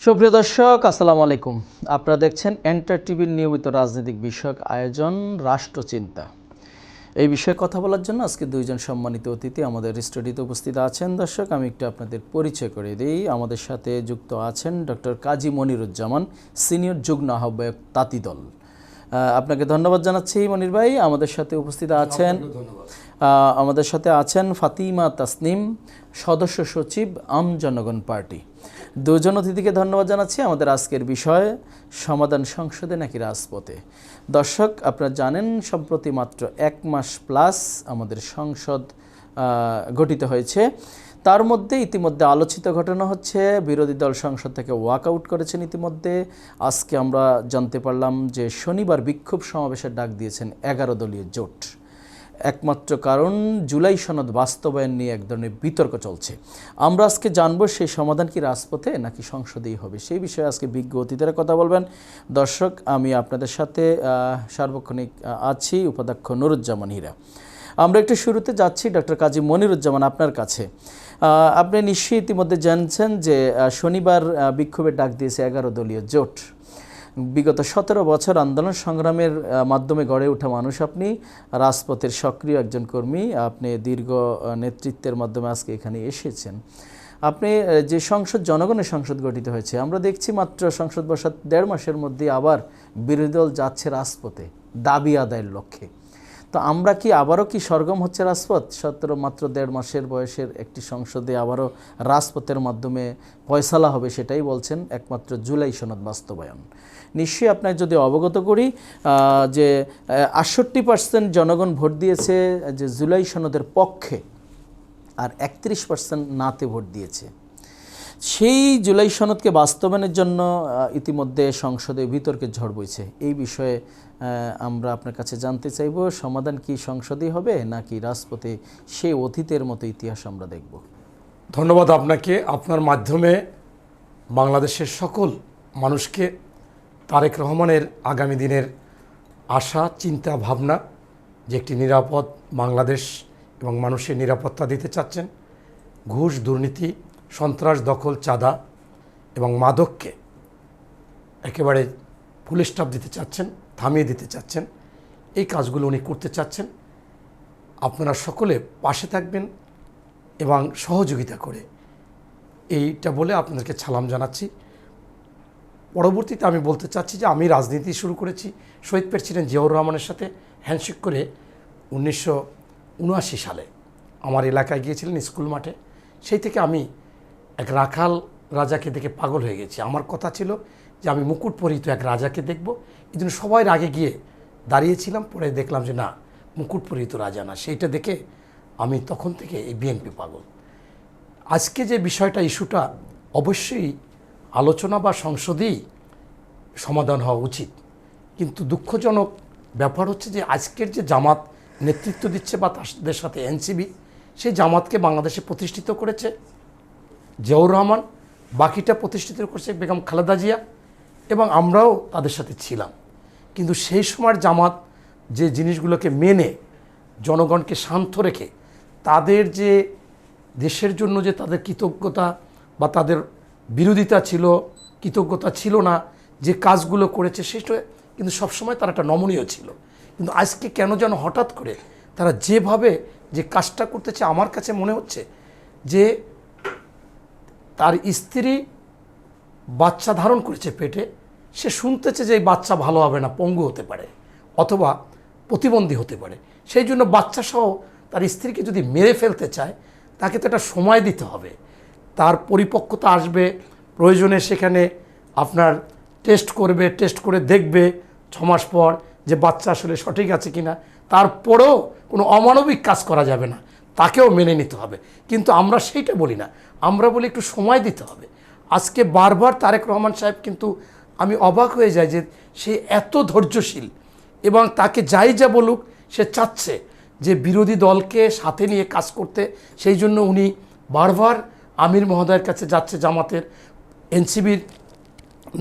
সুপ্রিয় দর্শক, আসসালামু আলাইকুম। আপনারা দেখছেন এন্টার টিভির নিয়মিত রাজনৈতিক বিষয়ক আয়োজন রাষ্ট্রচিন্তা। এই বিষয়ে কথা বলার জন্য আজকে দুইজন সম্মানিত অতিথি আমাদের স্টুডিওতে উপস্থিত আছেন। দর্শক, আমি একটু আপনাদের পরিচয় করে দিই। আমাদের সাথে যুক্ত আছেন ডক্টর কাজী মনিরুজ্জামান, সিনিয়র যুগ্ম আহ্বায়ক তাঁতিদল। আপনাকে ধন্যবাদ জানাচ্ছি মনির ভাই। আমাদের সাথে উপস্থিত আছেন ফাতিমা তাসনিম, সদস্য সচিব আম জনগণ পার্টি। দুজন অতিথিকে ধন্যবাদ জানাচ্ছি। আমাদের আজকের বিষয় সমাধান সংসদে নাকি রাজপথে। দর্শক, আপনারা জানেন সম্প্রতি মাত্র 1 মাস প্লাস আমাদের সংসদ গঠিত হয়েছে। তার মধ্যে ইতিমধ্যে আলোচিত ঘটনা হচ্ছে বিরোধী দল সংসদ থেকে ওয়াকআউট করেছেন ইতিমধ্যে। আজকে আমরা জানতে পারলাম যে শনিবার বিক্ষোভ সমাবেশের ডাক দিয়েছেন 11 দলীয় জোট। একমাত্র কারণ জুলাই সনদ বাস্তবায়ন নিয়ে এক ধরনের বিতর্ক চলছে। আমরা আজকে জানবো সেই সমাধান কি রাজপথে নাকি সংসদেই হবে, সেই বিষয়ে আজকে বিজ্ঞ অতিথিরা কথা বলবেন। দর্শক, আমি আপনাদের সাথে সার্বক্ষণিক আছি উপাধ্যক্ষ নুরুজ্জামান হীরা। আমরা একটু শুরুতে যাচ্ছি ডক্টর কাজী মনিরুজ্জামান, আপনার কাছে। আপনি নিশ্চয়ই ইতিমধ্যে জানছেন যে শনিবার বিক্ষোভের ডাক দিয়েছে 11 দলীয় জোট। বিগত 17 বছর আন্দোলন সংগ্রামের মাধ্যমে গড়ে ওঠা মানুষ আপনি, রাজপথের সক্রিয় একজন কর্মী। আপনি দীর্ঘ নেতৃত্বের মাধ্যমে আজকে এখানে এসেছেন। আপনি যে সংসদ, জনগণের সংসদ গঠিত হয়েছে, আমরা দেখছি মাত্র সংসদ বসার 1.5 মাসের মধ্যে আবার বিরোধী দল যাচ্ছে রাজপথে দাবি আদায়ের লক্ষ্যে। তো আমরা কি আবারও কি সরগম হচ্ছে রাজপথ? মাত্র 1.5 মাসের বয়সের একটি সংসদে আবারও রাজপথের মাধ্যমে ফয়সালা হবে, সেটাই বলছেন একমাত্র জুলাই সনদ বাস্তবায়ন। নিশ্চয়ই আপনার যদি অবগত করি যে 68% জনগণ ভোট দিয়েছে যে জুলাই সনদের পক্ষে, আর 31% নাতে ভোট দিয়েছে। সেই জুলাই সনদকে বাস্তবায়নের জন্য ইতিমধ্যে সংসদে বিতর্কের ঝড় বইছে। এই বিষয়ে আমরা আপনার কাছে জানতে চাইব, সমাধান কি সংসদেই হবে নাকি রাজপথে সেই অতীতের মতো ইতিহাস আমরা দেখব? ধন্যবাদ আপনাকে। আপনার মাধ্যমে বাংলাদেশের সকল মানুষকে তারেক রহমানের আগামী দিনের আশা, চিন্তা, ভাবনা যে একটি নিরাপদ বাংলাদেশ এবং মানুষের নিরাপত্তা দিতে চাচ্ছেন, ঘুষ, দুর্নীতি, সন্ত্রাস, দখল, চাঁদা এবং মাদককে একেবারে ফুল স্টপ দিতে চাচ্ছেন, থামিয়ে দিতে চাচ্ছেন। এই কাজগুলো উনি করতে চাচ্ছেন। আপনারা সকলে পাশে থাকবেন এবং সহযোগিতা করে, এইটা বলে আপনাদেরকে সালাম জানাচ্ছি। পরবর্তীতে আমি বলতে চাচ্ছি যে আমি রাজনীতি শুরু করেছি শহীদ প্রেসিডেন্ট জিয়াউর রহমানের সাথে হ্যান্ডশেক করে 1979 সালে। আমার এলাকায় গিয়েছিলেন স্কুল মাঠে। সেই থেকে আমি এক রাখাল রাজাকে দেখে পাগল হয়ে গেছি। আমার কথা ছিল যে আমি মুকুট পরিহিত এক রাজাকে দেখব। এই জন্য সবাই আগে গিয়ে দাঁড়িয়েছিলাম। পরে দেখলাম যে না, মুকুট পরিহিত রাজা না। সেইটা দেখে আমি তখন থেকে এই বিএনপি পাগল। আজকে যে বিষয়টা, ইস্যুটা অবশ্যই আলোচনা বা সংসদেই সমাধান হওয়া উচিত। কিন্তু দুঃখজনক ব্যাপার হচ্ছে যে আজকের যে জামাত নেতৃত্ব দিচ্ছে বা তাদের সাথে এনসিবি, সেই জামাতকে বাংলাদেশে প্রতিষ্ঠিত করেছে জিয়াউর রহমান, বাকিটা প্রতিষ্ঠিত করেছে বেগম খালেদা জিয়া, এবং আমরাও তাদের সাথে ছিলাম। কিন্তু সেই সময়ের জামাত যে জিনিসগুলোকে মেনে জনগণকে শান্ত রেখে তাদের যে দেশের জন্য যে তাদের কৃতজ্ঞতা বা তাদের বিরোধিতা ছিল, কৃতজ্ঞতা ছিল না, যে কাজগুলো করেছে সেটা কিন্তু সবসময় তারা একটা নমনীয় ছিল। কিন্তু আজকে কেন যেন হঠাৎ করে তারা যেভাবে যে কাজটা করতেছে, আমার কাছে মনে হচ্ছে যে তার স্ত্রী বাচ্চা ধারণ করেছে পেটে, সে শুনতেছে যে এই বাচ্চা ভালো হবে না, পঙ্গু হতে পারে অথবা প্রতিবন্ধী হতে পারে। সেই জন্য বাচ্চা সহ তার স্ত্রীকে যদি মেরে ফেলতে চায়, তাকে তো একটা সময় দিতে হবে, তার পরিপক্কতা আসবে, প্রয়োজনে সেখানে আপনার টেস্ট করবে, টেস্ট করে দেখবে 6 মাস পর যে বাচ্চা আসলে সঠিক আছে কিনা। তারপরেও কোনো অমানবিক কাজ করা যাবে না, তাকেও মেনে নিতে হবে। কিন্তু আমরা সেইটা বলি না, আমরা বলি একটু সময় দিতে হবে। আজকে বারবার তারেক রহমান সাহেব, কিন্তু আমি অবাক হয়ে যাই যে সে এত ধৈর্যশীল এবং তাকে যাই যা বলুক সে চাচ্ছে যে বিরোধী দলকে সাথে নিয়ে কাজ করতে। সেই জন্য উনি বারবার আমির মহোদয়ের কাছে যাচ্ছে, জামাতের এনসিবির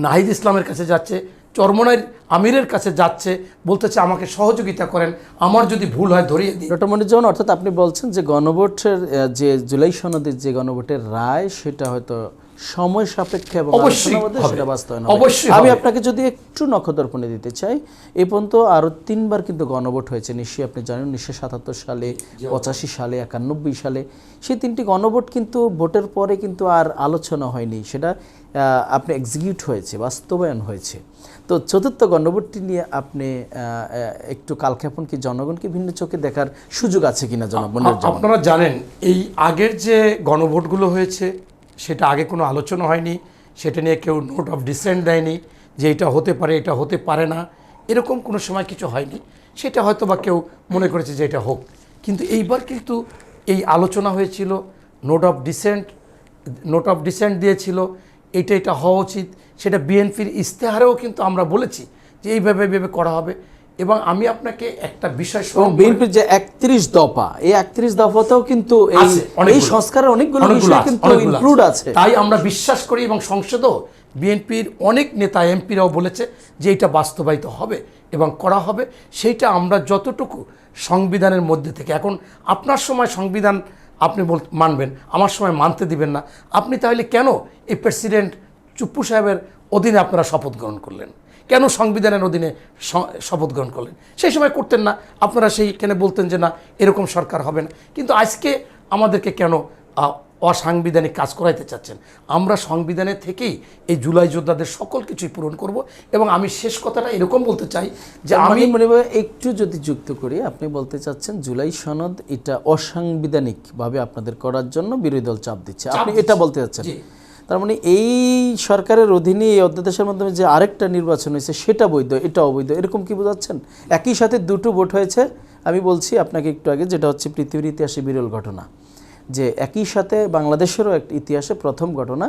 নাহিদ ইসলামের কাছে যাচ্ছে, চরমনাইর আমিরের কাছে যাচ্ছে, বলতেছে আমাকে সহযোগিতা করেন, আমার যদি ভুল হয় ধরিয়ে দিই। ডক্টর মনিরুজ্জামান, অর্থাৎ আপনি বলছেন যে গণভোটের যে জুলাই সনদের যে গণভোটের রায়, সেটা হয়তো সময় সাপেক্ষে এবং অবশ্যই আলোচনার মধ্যে হবে। সেটা বাস্তবায়ন হবে। অবশ্যই আমি হবে। আপনাকে যদি একটু নখদর্পণে দিতে চাই, এ পর্যন্ত আরও 3বার কিন্তু গণভোট হয়েছে, নিশ্চয়ই আপনি জানেন। 1977 সালে, 85 সালে, 91 সালে, সেই 3টি গণভোট কিন্তু ভোটের পরে কিন্তু আর আলোচনা হয়নি, সেটা আপনি এক্সিকিউট হয়েছে, বাস্তবায়ন হয়েছে। তো চতুর্থ গণভোটটি নিয়ে আপনি একটু কালক্ষেপণ কি জনগণকে ভিন্ন চোখে দেখার সুযোগ আছে কিনা জনগণের জন্য? আপনারা জানেন এই আগের যে গণভোটগুলো হয়েছে সেটা আগে কোনো আলোচনা হয়নি, সেটা নিয়ে কেউ নোট অফ ডিসেন্ট দেয়নি যে এটা হতে পারে, এটা হতে পারে না, এরকম কোনো সময় কিছু হয়নি। সেটা হয়তো বা কেউ মনে করেছে যে এটা হোক, কিন্তু এইবার কিন্তু এই আলোচনা হয়েছিল, নোট অফ ডিসেন্ট দিয়েছিল, এটা হওয়া উচিত। সেটা বিএনপির ইশতেহারেও কিন্তু আমরা বলেছি যে এইভাবে করা হবে। এবং আমি আপনাকে একটা বিষয় বিএনপির যে 31 দফা, এই 31 দফাতেও কিন্তু এই সংস্কারের অনেকগুলো বিষয় কিন্তু ইনক্লুড আছে। তাই আমরা বিশ্বাস করি এবং সংসদেও বিএনপির অনেক নেতা এমপিরাও বলেছে যে এটা বাস্তবায়িত হবে এবং করা হবে। সেইটা আমরা যতটুকু সংবিধানের মধ্যে থেকে, এখন আপনার সময় সংবিধান আপনি মানবেন, আমার সময় মানতে দিবেন না, আপনি তাহলে কেন এই প্রেসিডেন্ট চুপ্পু সাহেবের অধীনে আপনারা শপথ গ্রহণ করলেন? কেন সংবিধানের অধীনে শপথ গ্রহণ করলেন? সেই সময় করতেন না, আপনারা সেইখানে বলতেন যে না এরকম সরকার হবে না। কিন্তু আজকে আমাদেরকে কেন অসাংবিধানিক কাজ করাইতে চাচ্ছেন? আমরা সংবিধানের থেকেই এই জুলাই যোদ্ধাদের সকল কিছুই পূরণ করব। এবং আমি শেষ কথাটা এরকম বলতে চাই যে আমি মনে হয় একটু যদি যুক্ত করি, আপনি বলতে চাচ্ছেন জুলাই সনদ এটা অসাংবিধানিকভাবে আপনাদের করার জন্য বিরোধী দল চাপ দিচ্ছে, আপনি এটা বলতে চাচ্ছেন। তার মানে এই সরকারের অধীনে এই অধ্যাদেশের মাধ্যমে যে আরেকটা নির্বাচন হয়েছে সেটা বৈধ, এটা অবৈধ, এরকম কি বোঝাচ্ছেন? একই সাথে দুটো ভোট হয়েছে, আমি বলছি আপনাকে একটু আগে, যেটা হচ্ছে পৃথিবীর ইতিহাসে বিরল ঘটনা, যে একই সাথে বাংলাদেশেরও একটা ইতিহাসে প্রথম ঘটনা,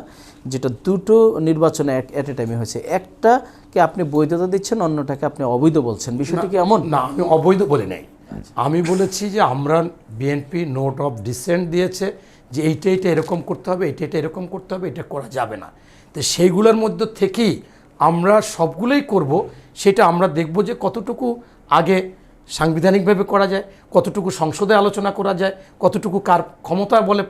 যেটা দুটো নির্বাচনে এট এ টাইমে হয়েছে। একটাকে আপনি বৈধতা দিচ্ছেন, অন্যটাকে আপনি অবৈধ বলছেন, বিষয়টি কি এমন? না, আমি অবৈধ বলি নাই। আমি বলেছি যে আমরা বিএনপি নোট অফ ডিসেন্ট দিয়েছে যে এইটা এরকম করতে হবে, এটা এরকম করতে হবে, এটা করা যাবে না। তো সেইগুলোর মধ্যে থেকেই আমরা সবগুলোই করব। সেটা আমরা দেখব যে কতটুকু আগে সাংবিধানিকভাবে করা যায়, কতটুকু সংসদে আলোচনা করা যায়, কতটুকু কার ক্ষমতা বলে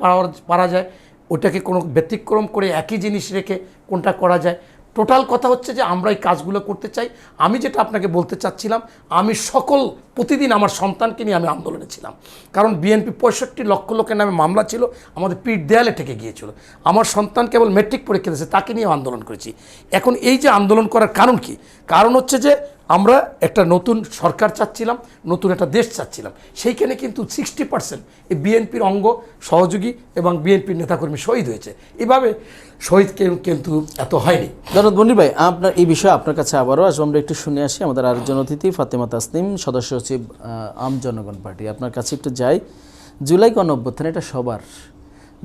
পারা যায়, ওটাকে কোনো ব্যতিক্রম করে একই জিনিস রেখে কোনটা করা যায়। টোটাল কথা হচ্ছে যে আমরা এই কাজগুলো করতে চাই। আমি যেটা আপনাকে বলতে চাচ্ছিলাম, আমি প্রতিদিন আমার সন্তানকে নিয়ে আমি আন্দোলনে ছিলাম, কারণ বিএনপি 65 লক্ষ লোকের নামে মামলা ছিল, আমাদের পিঠ দেয়ালে ঠেকে গিয়েছিল। আমার সন্তান কেবল মেট্রিক পরীক্ষা দিয়েছে, তাকে নিয়েও আন্দোলন করেছি। এখন এই যে আন্দোলন করার কারণ কি? কারণ হচ্ছে যে আমরা একটা নতুন সরকার চাচ্ছিলাম, নতুন একটা দেশ চাচ্ছিলাম। সেইখানে কিন্তু 60% এই বিএনপির অঙ্গ সহযোগী এবং বিএনপির নেতাকর্মী শহীদ হয়েছে। এভাবে শহীদ কিন্তু এত হয়নি। ধন্যবাদ মনির ভাই, আপনার এই বিষয়ে আপনার কাছে আবারও আসবো। আমরা একটু শুনে আসি আমাদের আরেকজন অতিথি ফাতেমা তাসনিম, সদস্য সচিব আম জনগণ পার্টি। আপনার কাছে একটু যাই। জুলাই গণ অভ্যুত্থান এটা সবার,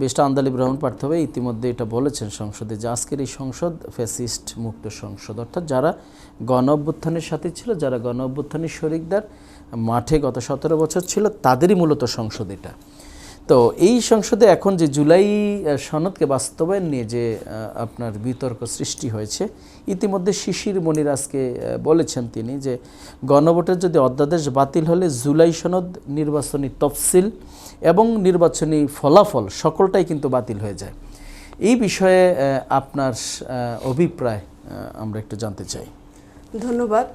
বেশটা আন্দালিব রহমান পার্থবে ইতিমধ্যে এটা বলেছেন সংসদে যে আজকের এই সংসদ ফ্যাসিস্ট মুক্ত সংসদ, অর্থাৎ যারা গণ অভ্যুত্থানের সাথে ছিল, যারা গণ অভ্যুত্থানের শরিকদার, মাঠে গত 17 বছর ছিল, তাদেরই মূলত সংসদ এটা। তো এই সংসদে এখন যে জুলাই সনদকে বাস্তবায়ন নিয়ে যে আপনার বিতর্ক সৃষ্টি হয়েছে, ইতিমধ্যে শিশির মনির আজকে বলেছেন তিনি যে গণভোটের যদি অধ্যাদেশ বাতিল হলে জুলাই সনদ, নির্বাচনী তফসিল এবং নির্বাচনী ফলাফল সকলটাই কিন্তু বাতিল হয়ে যায়। এই বিষয়ে আপনার অভিপ্রায় আমরা একটু জানতে চাই। ধন্যবাদ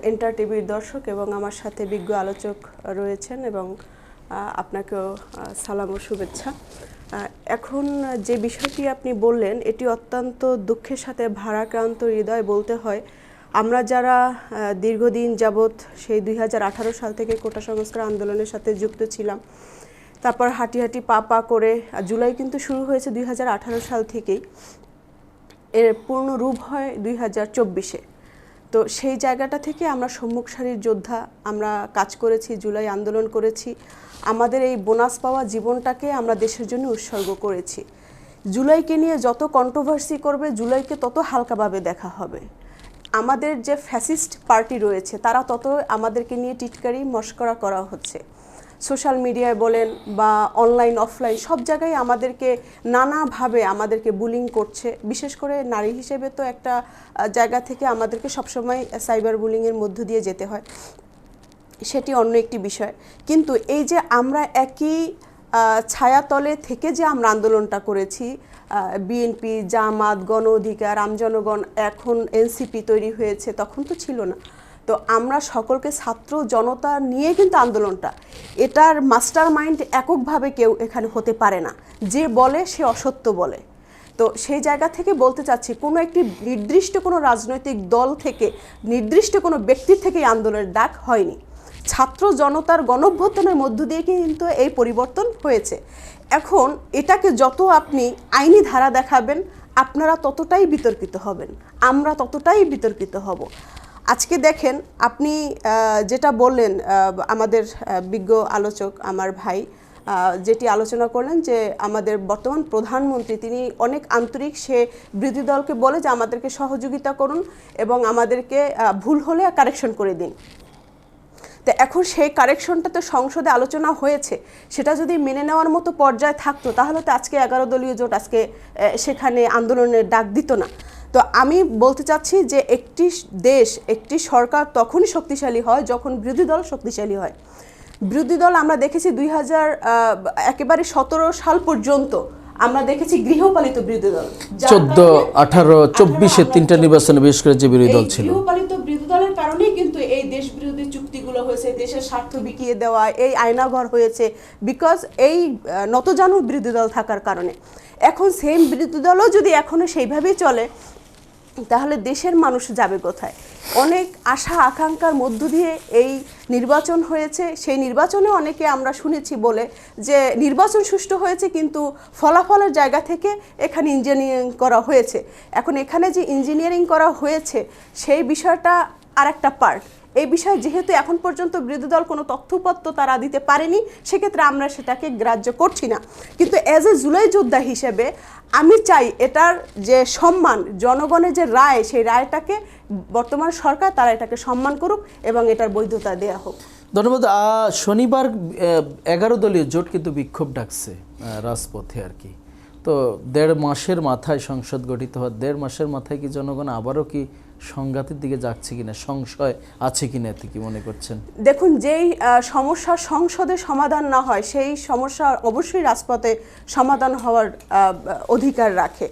এন্টার টিভির দর্শক এবং আমার সাথে বিজ্ঞ আলোচক রয়েছেন, এবং আপনাকেও সালাম ও শুভেচ্ছা। এখন যে বিষয়টি আপনি বললেন এটি অত্যন্ত দুঃখের সাথে ভারাক্রান্ত হৃদয় বলতে হয়। আমরা যারা দীর্ঘদিন যাবৎ সেই 2018 সাল থেকে কোটা সংস্কার আন্দোলনের সাথে যুক্ত ছিলাম, তারপর হাঁটি হাঁটি পা করে জুলাই কিন্তু শুরু হয়েছে 2018 সাল থেকেই, এর পূর্ণ রূপ হয় 2024-এ। তো সেই জায়গাটা থেকে আমরা সম্মুখ সারির যোদ্ধা, আমরা কাজ করেছি, জুলাই আন্দোলন করেছি, আমাদের এই বোনাস পাওয়া জীবনটাকে আমরা দেশের জন্য উৎসর্গ করেছি। জুলাইকে নিয়ে যত কন্ট্রোভার্সি করবে, জুলাইকে তত হালকাভাবে দেখা হবে। আমাদের যে ফ্যাসিস্ট পার্টি রয়েছে তারা তত আমাদেরকে নিয়ে টিটকারি মশকরা করা হচ্ছে। সোশ্যাল মিডিয়ায় বলেন বা অনলাইন অফলাইন সব জায়গায় আমাদেরকে নানাভাবে আমাদেরকে বুলিং করছে। বিশেষ করে নারী হিসেবে তো একটা জায়গা থেকে আমাদেরকে সবসময় সাইবার বুলিংয়ের মধ্য দিয়ে যেতে হয়, সেটি অন্য একটি বিষয়। কিন্তু এই যে আমরা একই ছায়াতলে থেকে যে আমরা আন্দোলনটা করেছি, বিএনপি, জামাত, গণ অধিকার, আমজনগণ, এখন এনসিপি তৈরি হয়েছে, তখন তো ছিল না। তো আমরা সকলকে ছাত্র জনতা নিয়ে কিন্তু আন্দোলনটা, এটার মাস্টার মাইন্ড এককভাবে কেউ এখানে হতে পারে না, যে বলে সে অসত্য বলে। তো সেই জায়গা থেকে বলতে চাচ্ছি, কোনো একটি নির্দিষ্ট কোনো রাজনৈতিক দল থেকে, নির্দিষ্ট কোনো ব্যক্তির থেকে এই আন্দোলনের ডাক হয়নি। ছাত্র জনতার গণঅভ্যুত্থানের মধ্য দিয়ে কিন্তু এই পরিবর্তন হয়েছে। এখন এটাকে যত আপনি আইনি ধারা দেখাবেন, আপনারা ততটাই বিতর্কিত হবেন, আমরা ততটাই বিতর্কিত হব। আজকে দেখেন, আপনি যেটা বললেন, আমাদের বিজ্ঞ আলোচক আমার ভাই যেটি আলোচনা করলেন, যে আমাদের বর্তমান প্রধানমন্ত্রী তিনি অনেক আন্তরিক, সে বিরোধী দলকে বলে যে আমাদেরকে সহযোগিতা করুন এবং আমাদেরকে ভুল হলে কারেকশন করে দিন। তো এখন সেই কারেকশনটা তো সংসদে আলোচনা হয়েছে, সেটা যদি মেনে নেওয়ার মতো পর্যায়ে থাকতো, তাহলে তো আজকে 11 দলীয় জোট আজকে সেখানে আন্দোলনের ডাক দিত না। তো আমি বলতে চাচ্ছি যে একটি দেশ, একটি সরকার তখনই শক্তিশালী হয় যখন বিরোধী দল শক্তিশালী হয়। বিরোধী দল আমরা দেখেছি 2017 সাল পর্যন্ত আমরা দেখেছি গৃহপালিত বিরোধী দল, 14, 18, 24 তিনটা নির্বাচনে বিশেষ করে যে বিরোধী দল ছিল, গৃহপালিত বিরোধী দলের কারণেই কিন্তু এই দেশ বিরোধী চুক্তিগুলো হয়েছে, দেশের স্বার্থ বিকিয়ে দেওয়া, এই আয়নাঘর হয়েছে, বিকজ এই নতজানু বিরোধী দল থাকার কারণে। এখন সেম বিরোধী দলও যদি এখনো সেইভাবেই চলে, তাহলে দেশের মানুষ যাবে কোথায়? অনেক আশা আকাঙ্ক্ষার মধ্য দিয়ে এই নির্বাচন হয়েছে, সেই নির্বাচনে অনেকে আমরা শুনেছি বলে যে নির্বাচন সুষ্ঠু হয়েছে, কিন্তু ফলাফলের জায়গা থেকে এখানে ইঞ্জিনিয়ারিং করা হয়েছে। এখন এখানে যে ইঞ্জিনিয়ারিং করা হয়েছে সেই বিষয়টা আর একটা পার্ট। এই বিষয়ে যেহেতু এখন পর্যন্ত বিরোধী দল কোনো তথ্যপত্র তারা দিতে পারেনি, সেক্ষেত্রে আমরা সেটাকে গ্রাহ্য করছি না। কিন্তু অ্যাজ এ জুলাই যোদ্ধা হিসেবে আমি চাই এটার যে সম্মান, জনগণের যে রায়, সেই রায়টাকে বর্তমান সরকার তারা এটাকে সম্মান করুক এবং এটার বৈধতা দেয়া হোক। ধন্যবাদ। শনিবার 11 দলীয় জোট কিন্তু বিক্ষোভ ডাকছে রাজপথে আর কি। তো 1.5 মাসের মাথায় সংসদ গঠিত হওয়ার 1.5 মাসের মাথায় কি জনগণ আবারও কি সংঘাতের দিকে যাচ্ছে কিনা, সংশয় আছে কিনা, এতে কি মনে করছেন? দেখুন, যেই সমস্যা সংসদে সমাধান না হয়, সেই সমস্যা অবশ্যই রাজপথে সমাধান হওয়ার অধিকার রাখে।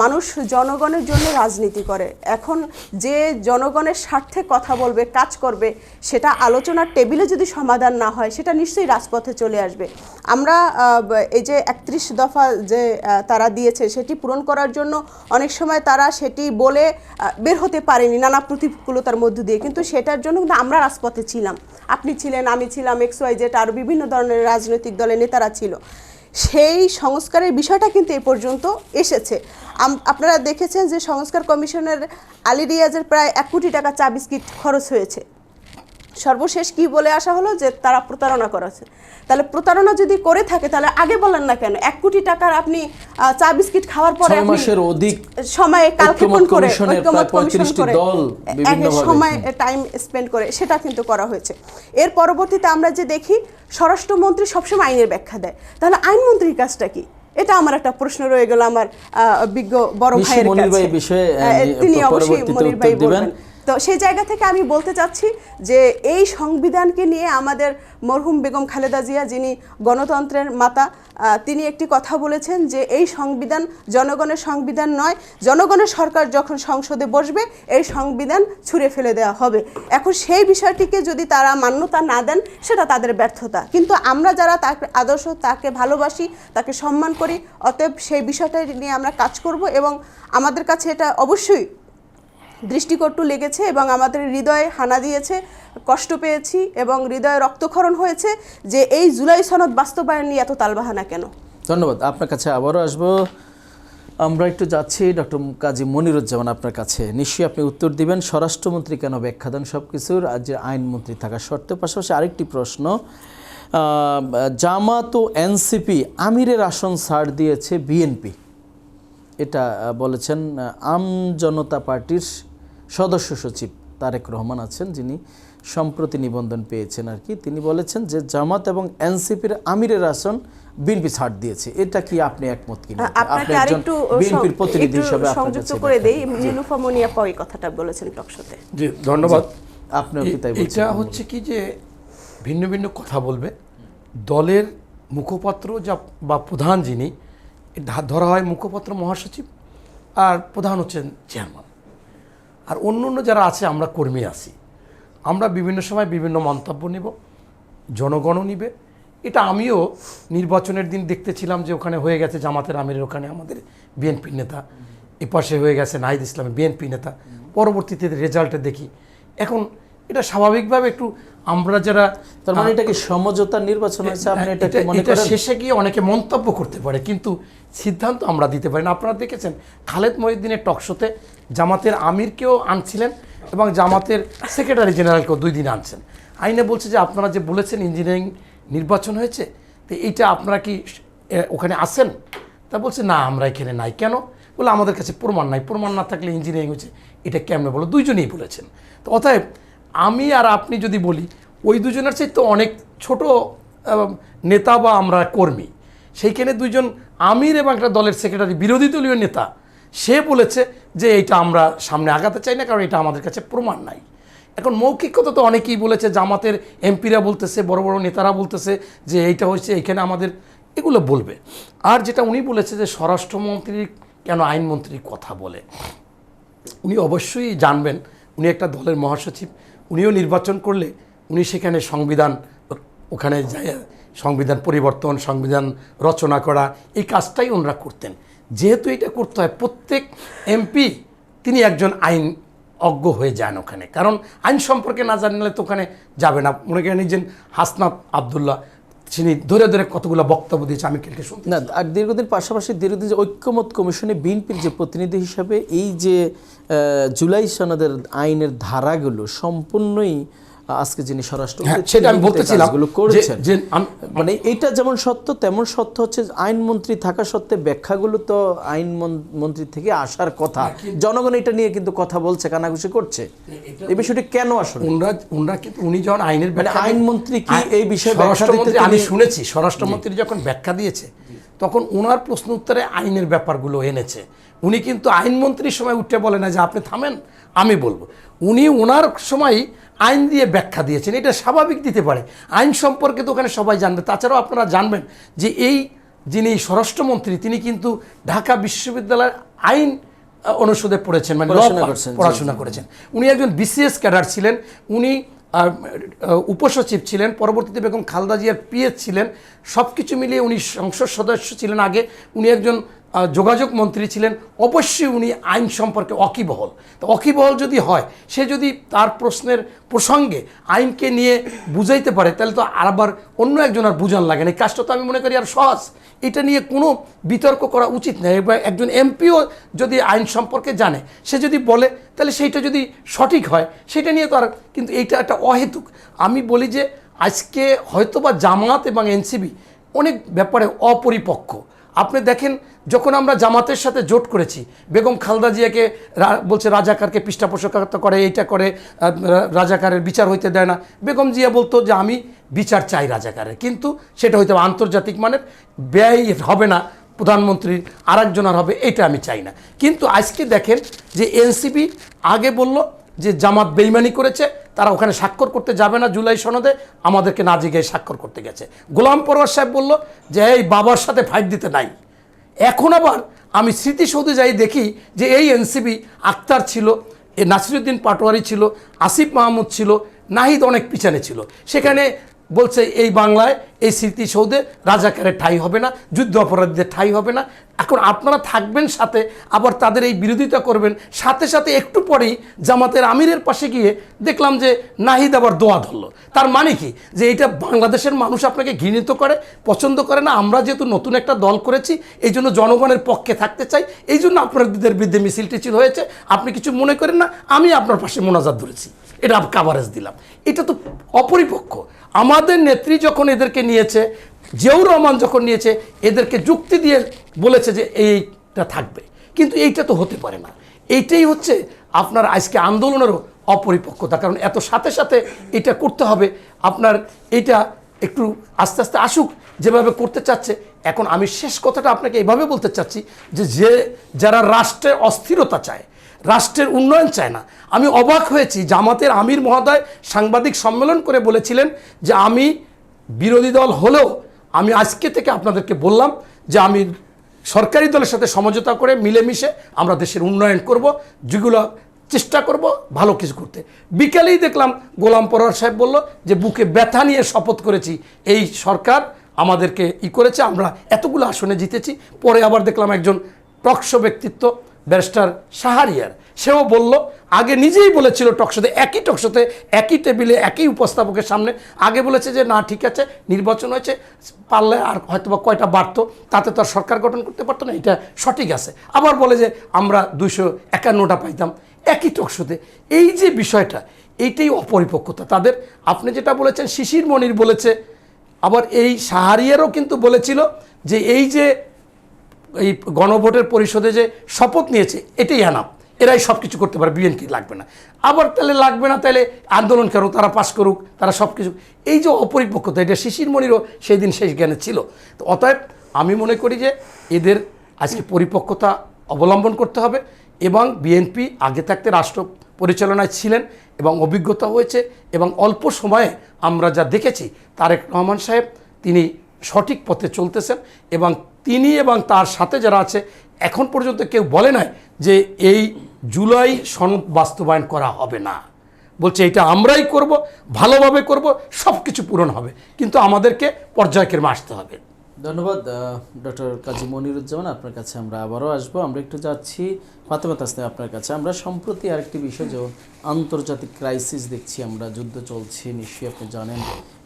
মানুষ জনগণের জন্য রাজনীতি করে। এখন যে জনগণের স্বার্থে কথা বলবে, কাজ করবে, সেটা আলোচনার টেবিলে যদি সমাধান না হয়, সেটা নিশ্চয়ই রাজপথে চলে আসবে। আমরা এই যে 31 দফা যে তারা দিয়েছে, সেটি পূরণ করার জন্য অনেক সময় তারা সেটি বলে বের হতে পারেনি নানা প্রতিকূলতার মধ্য দিয়ে, কিন্তু সেটার জন্য কিন্তু আমরা রাজপথে ছিলাম। আপনি ছিলেন, আমি ছিলাম, XYZ আরও বিভিন্ন ধরনের রাজনৈতিক দলের নেতারা ছিল। সেই সংস্কারের বিষয়টা কিন্তু এ পর্যন্ত এসেছে। আপনারা দেখেছেন যে সংস্কার কমিশনের আলী রিয়াজের প্রায় 1 কোটি টাকা চা বিস্কিট খরচ হয়েছে। সর্বশেষ কি বলে আসা হলো যে তারা প্রতারণা করেছে। তাহলে প্রতারণা যদি করে থাকে, তাহলে আগে বলেন না কেন? 1 কোটি টাকার আপনি চা বিস্কিট খাওয়ার পরে 6 মাসের অধিক সময় কালক্ষেপণ করে, ঐক্যমত কমিশন করে, সময় টাইম স্পেন্ড করে সেটা কিন্তু করা হয়েছে। এর পরবর্তীতে আমরা যে দেখি স্বরাষ্ট্রমন্ত্রী সবসময় আইনের ব্যাখ্যা দেয়, তাহলে আইনমন্ত্রীর কাজটা কি? এটা আমার একটা প্রশ্ন রয়ে গেল আমার বিজ্ঞ বড় ভাইয়ের কাছে। তিনি অবশ্যই মনির ভাই বলবেন। তো সেই জায়গা থেকে আমি বলতে চাচ্ছি যে এই সংবিধানকে নিয়ে আমাদের মরহুম বেগম খালেদা জিয়া, যিনি গণতন্ত্রের মাতা, তিনি একটি কথা বলেছেন যে এই সংবিধান জনগণের সংবিধান নয়, জনগণের সরকার যখন সংসদে বসবে এই সংবিধান ছুঁড়ে ফেলে দেওয়া হবে। এখন সেই বিষয়টিকে যদি তারা মান্যতা না দেন, সেটা তাদের ব্যর্থতা। কিন্তু আমরা যারা তার আদর্শ, তাকে ভালোবাসি, তাকে সম্মান করি, অতএব সেই বিষয়টা নিয়ে আমরা কাজ করব এবং আমাদের কাছে এটা অবশ্যই দৃষ্টিকটু লেগেছে এবং আমাদের হৃদয়ে হানা দিয়েছে, কষ্ট পেয়েছি এবং হৃদয়ে রক্তক্ষরণ হয়েছে যে এই জুলাই সনদ বাস্তবায়ন নিয়ে এত তালবাহানা কেন। ধন্যবাদ। আপনার কাছে আবারও আসবো। আমরা একটু যাচ্ছি ডক্টর কাজী মনিরুজ্জামান, আপনার কাছে নিশ্চয়ই আপনি উত্তর দিবেন। স্বরাষ্ট্রমন্ত্রী কেন ব্যাখ্যা দেন সব কিছুর, আজ যে আইনমন্ত্রী থাকা সত্ত্বেও? পাশাপাশি আরেকটি প্রশ্ন, জামাত ও এনসিপি আমিরের আসন ছাড় দিয়েছে বিএনপি, এটা বলেছেন আমজনতা পার্টির সদস্য সচিব তারেক রহমান আছেন, যিনি সম্প্রতি নিবন্ধন পেয়েছেন আর কি। তিনি বলেছেন যে জামাত এবং এনসিপির আমিরের আসন বিএনপি ছাড় দিয়েছে। এটা কি আপনি একমত কিনা? আপনি আরেকটু বিএনপির প্রতিনিধি হিসেবে সংযুক্ত করে দেই। নীলুফা মনিয়াপা এই কথাটা বলেছেন টকশোতে। জি, ধন্যবাদ। আপনিও কি তাই বলছেন? এটা হচ্ছে কি যে ভিন্ন ভিন্ন কথা বলবে দলের মুখপাত্র বা প্রধান যিনি, ধরা হয় মুখপত্র মহাসচিব, আর প্রধান হচ্ছেন চেয়ারম্যান। আর অন্য অন্য যারা আছে আমরা কর্মী আছি, আমরা বিভিন্ন সময় বিভিন্ন মন্তব্য নিব, জনগণও নিবে। এটা আমিও নির্বাচনের দিন দেখতেছিলাম যে ওখানে হয়ে গেছে জামাতের আমিরের ওখানে আমাদের বিএনপির নেতা, এপাশে হয়ে গেছে নাহিদ ইসলামের বিএনপি নেতা, পরবর্তীতে রেজাল্টে দেখি এখন এটা স্বাভাবিকভাবে একটু আমরা যারা তার মানে এটা কি সমঝোতার নির্বাচন হয়েছে, আপনি এটাকে মনে এটা করেন? শেষে গিয়ে অনেকে মন্তব্য করতে পারে, কিন্তু সিদ্ধান্ত আমরা দিতে পারি না। আপনারা দেখেছেন খালেদ মহিউদ্দিনের টকশোতে জামাতের আমিরকেও আনছিলেন এবং জামাতের সেক্রেটারি জেনারেলকেও 2 দিন আনছেন। আইনে বলছে যে আপনারা যে বলেছেন ইঞ্জিনিয়ারিং নির্বাচন হয়েছে, তো এইটা আপনারা কি ওখানে আসেন? তা বলছে না আমরা এখানে নাই। কেন? বলে আমাদের কাছে প্রমাণ নাই, প্রমাণ না থাকলে ইঞ্জিনিয়ারিং হয়েছে এটা কেমনে বলো? 2জনেই বলেছেন। তো অতএব আমি আর আপনি যদি বলি ওই 2জনের চাইতে তো অনেক ছোট নেতা বা আমরা কর্মী, সেইখানে 2জন আমির এবং একটা দলের সেক্রেটারি বিরোধী দলীয় নেতা, সে বলেছে যে এইটা আমরা সামনে আগাতে চাই না কারণ এটা আমাদের কাছে প্রমাণ নাই। এখন মৌখিক কথা তো অনেকেই বলেছে, জামাতের এমপিরা বলতেছে, বড় বড় নেতারা বলতেছে যে এইটা হয়েছে এখানে আমাদের, এগুলো বলবে। আর যেটা উনি বলেছে যে স্বরাষ্ট্রমন্ত্রী কেন আইনমন্ত্রীর কথা বলে, উনি অবশ্যই জানবেন উনি একটা দলের মহাসচিব, উনিও নির্বাচন করলে উনি সেখানে সংবিধান ওখানে যায় সংবিধান পরিবর্তন, সংবিধান রচনা করা, এই কাজটাই ওনারা করতেন। যেহেতু এটা করতে হয়, প্রত্যেক এমপি তিনি একজন আইন অজ্ঞ হয়ে যান ওখানে, কারণ আইন সম্পর্কে না জানলে তো ওখানে যাবে না। মনে করেন যে হাসনাত আবদুল্লাহ তিনি ধরে ধরে কতগুলো বক্তব্য দিয়েছে, আমি কেলকে শুনতে না। আর দীর্ঘদিন পাশাপাশি দীর্ঘদিন যে ঐক্যমত কমিশনে বিএনপির যে প্রতিনিধি হিসাবে এই যে জুলাই সনদের আইনের ধারাগুলো সম্পূর্ণই আজকে যিনি স্বরাষ্ট্রমন্ত্রী সেটা আমি বলতে চাইলাম করেছেন, যে মানে এইটা যেমন সত্য তেমন সত্য হচ্ছে আইনমন্ত্রী থাকা সত্ত্বে ব্যাখ্যাগুলো তো আইন মন্ত্রী থেকে আসার কথা। জনগণ এটা নিয়ে কিন্তু কথা বলছে, কানাঘুষি করছে। এই বিষয়টি কেন আসলে ওনারা কিন্তু উনি যখন আইনের আইনমন্ত্রী কি এই বিষয়ে স্বরাষ্ট্রমন্ত্রী, আমি শুনেছি স্বরাষ্ট্রমন্ত্রী যখন ব্যাখ্যা দিয়েছে তখন ওনার প্রশ্ন উত্তরে আইনের ব্যাপারগুলো এনেছে। উনি কিন্তু আইনমন্ত্রীর সময় উঠে বলে না যে আপনি থামেন আমি বলবো, উনি ওনার সময় আইন দিয়ে ব্যাখ্যা দিয়েছেন। এটা স্বাভাবিক দিতে পারে, আইন সম্পর্কে তো ওখানে সবাই জানবে। তাছাড়াও আপনারা জানবেন যে এই যিনি স্বরাষ্ট্রমন্ত্রী তিনি কিন্তু ঢাকা বিশ্ববিদ্যালয়ের আইন অনুষদে পড়েছেন, মানে পড়াশোনা করেছেন। উনি একজন বিসিএস ক্যাডার ছিলেন, উনি উপসচিব ছিলেন, পরবর্তীতে বেগম খালেদা জিয়ার পিএস ছিলেন, সব কিছু মিলিয়ে উনি সংসদ সদস্য ছিলেন আগে, উনি একজন যোগাযোগ মন্ত্রী ছিলেন। অবশ্যই উনি আইন সম্পর্কে অকিবহল। তো অকিবহল যদি হয়, সে যদি তার প্রশ্নের প্রসঙ্গে আইনকে নিয়ে বুঝাইতে পারে, তাহলে তো আবার অন্য একজন আর বুঝান লাগে না। এই কাজটা তো আমি মনে করি আর সহজ, এটা নিয়ে কোনো বিতর্ক করা উচিত নয়। এবার একজন এমপিও যদি আইন সম্পর্কে জানে, সে যদি বলে তাহলে সেইটা যদি সঠিক হয় সেটা নিয়ে তো আর, কিন্তু এইটা একটা অহেতুক। আমি বলি যে আজকে হয়তোবা জামাত এবং এনসিপি অনেক ব্যাপারে অপরিপক্ক। আপনি দেখেন যখন আমরা জামাতের সাথে জোট করেছি, বেগম খালেদা জিয়াকে বলছে রাজাকারকে পৃষ্ঠপোষকতা করে, এইটা করে, রাজাকারের বিচার হইতে দেয় না। বেগম জিয়া বলতো যে আমি বিচার চাই রাজাকারের, কিন্তু সেটা হয়তো আন্তর্জাতিক মানের, ব্যয় হবে না প্রধানমন্ত্রীর, আরেকজনের হবে, এটা আমি চাই না। কিন্তু আজকে দেখেন যে এনসিপি আগে বলল যে জামাত বেইমানি করেছে, তারা ওখানে স্বাক্ষর করতে যাবে না জুলাই সনদে, আমাদেরকে না জিজ্ঞেস স্বাক্ষর করতে গেছে। গোলাম পরওয়ার সাহেব বলল যে এই বাবার সাথে ফাইট দিতে নাই। এখন আবার আমি স্মৃতিসৌধে যাই দেখি যে এই এনসিপি আক্তার ছিল, এ নাসিরুদ্দিন পাটোয়ারি ছিল, আসিফ মাহমুদ ছিল, নাহিদ অনেক পিছনে ছিল। সেখানে বলছে এই বাংলায় এই স্মৃতিসৌধে রাজাকারের ঠাঁই হবে না, যুদ্ধ অপরাধীদের ঠাঁই হবে না। এখন আপনারা থাকবেন সাথে, আবার তাদের এই বিরোধিতা করবেন, সাথে সাথে একটু পরেই জামাতের আমিরের পাশে গিয়ে দেখলাম যে নাহিদ আবার দোয়া ধরলো। তার মানে কি যে এটা বাংলাদেশের মানুষ আপনাকে ঘৃণিত করে, পছন্দ করে না। আমরা যেহেতু নতুন একটা দল করেছি, এই জন্য জনগণের পক্ষে থাকতে চাই, এই জন্য আপনাদের বিরুদ্ধে মিছিল টিছিল হয়েছে। আপনি কিছু মনে করেন না, আমি আপনার পাশে মোনাজাত ধরেছি, এটা কাভারেজ দিলাম। এটা তো অপরিপক্ক। আমাদের নেত্রী যখন এদেরকে নিয়েছে, জিয়াউর রহমান যখন নিয়েছে, এদেরকে যুক্তি দিয়ে বলেছে যে এইটা থাকবে, কিন্তু এইটা তো হতে পারে না। এইটাই হচ্ছে আপনার আজকে আন্দোলনেরও অপরিপক্কতা, কারণ এত সাথে সাথে এটা করতে হবে। আপনার এটা একটু আস্তে আস্তে আসুক যেভাবে করতে চাচ্ছে। এখন আমি শেষ কথাটা আপনাকে এইভাবে বলতে চাচ্ছি যে যারা রাষ্ট্রের অস্থিরতা চায়, রাষ্ট্রের উন্নয়ন চায় না। আমি অবাক হয়েছি, জামাতের আমির মহোদয় সাংবাদিক সম্মেলন করে বলেছিলেন যে আমি বিরোধী দল হলেও আমি আজকে থেকে আপনাদেরকে বললাম যে আমি সরকারি দলের সাথে সমঝোতা করে মিলেমিশে আমরা দেশের উন্নয়ন করব, যেগুলো চেষ্টা করব ভালো কিছু করতে। বিকালেই দেখলাম গোলাম পরোয়ার সাহেব বলল যে বুকে ব্যথা নিয়ে শপথ করেছি, এই সরকার আমাদেরকে করেছে, আমরা এতগুলো আসনে জিতেছি। পরে আবার দেখলাম একজন টকশো ব্যক্তিত্ব ব্যারিস্টার শাহরিয়ার, সেও বলল, আগে নিজেই বলেছিল টকশোতে, একই টকশোতে একই টেবিলে একই উপস্থাপকের সামনে আগে বলেছে যে না ঠিক আছে, নির্বাচন হয়েছে, পারলে আর হয়তো বা কয়টা বাড়তো, তাতে তো আর সরকার গঠন করতে পারতো না, এটা সঠিক আছে। আবার বলে যে আমরা 251টা পাইতাম একই টকশোতে। এই যে বিষয়টা, এইটাই অপরিপক্কতা তাদের। আপনি যেটা বলেছেন শিশির মনির বলেছে, আবার এই শাহরিয়ারও কিন্তু বলেছিল যে এই যে এই গণভোটের পরিষদে যে শপথ নিয়েছে এটাই আনাপ, এরাই সব কিছু করতে পারে, বিএনপি লাগবে না। আবার তাহলে লাগবে না, তাহলে আন্দোলন কেন, তারা পাশ করুক, তারা সব কিছু। এই যে অপরিপক্কতা, এটা শিশির মনিরও সেই দিন শেষ জ্ঞানে ছিল। তো অতএব আমি মনে করি যে এদের আজকে পরিপক্কতা অবলম্বন করতে হবে, এবং বিএনপি আগে থাকতে রাষ্ট্র পরিচালনায় ছিলেন এবং অভিজ্ঞতা হয়েছে, এবং অল্প সময়ে আমরা যা দেখেছি তারেক রহমান সাহেব তিনি সঠিক পথে চলতেছেন, এবং তিনি এবং তার সাথে যারা আছে এখন পর্যন্ত কেউ বলে নাই যে এই জুলাই সনদ বাস্তবায়ন করা হবে না, বলছে এটা আমরাই করব, ভালোভাবে করব, সব কিছু পূরণ হবে, কিন্তু আমাদেরকে পর্যায়ক্রমে আসতে হবে। ধন্যবাদ ডক্টর কাজী মনিরুজ্জামান, আপনার কাছে আমরা আবারও আসবো। আমরা একটু যাচ্ছি ফাতেমা তাসনিম আপনার কাছে। আমরা সম্প্রতি আরেকটি বিষয়, যে আন্তর্জাতিক ক্রাইসিস দেখছি আমরা, যুদ্ধ চলছে, নিশ্চয়ই আপনি জানেন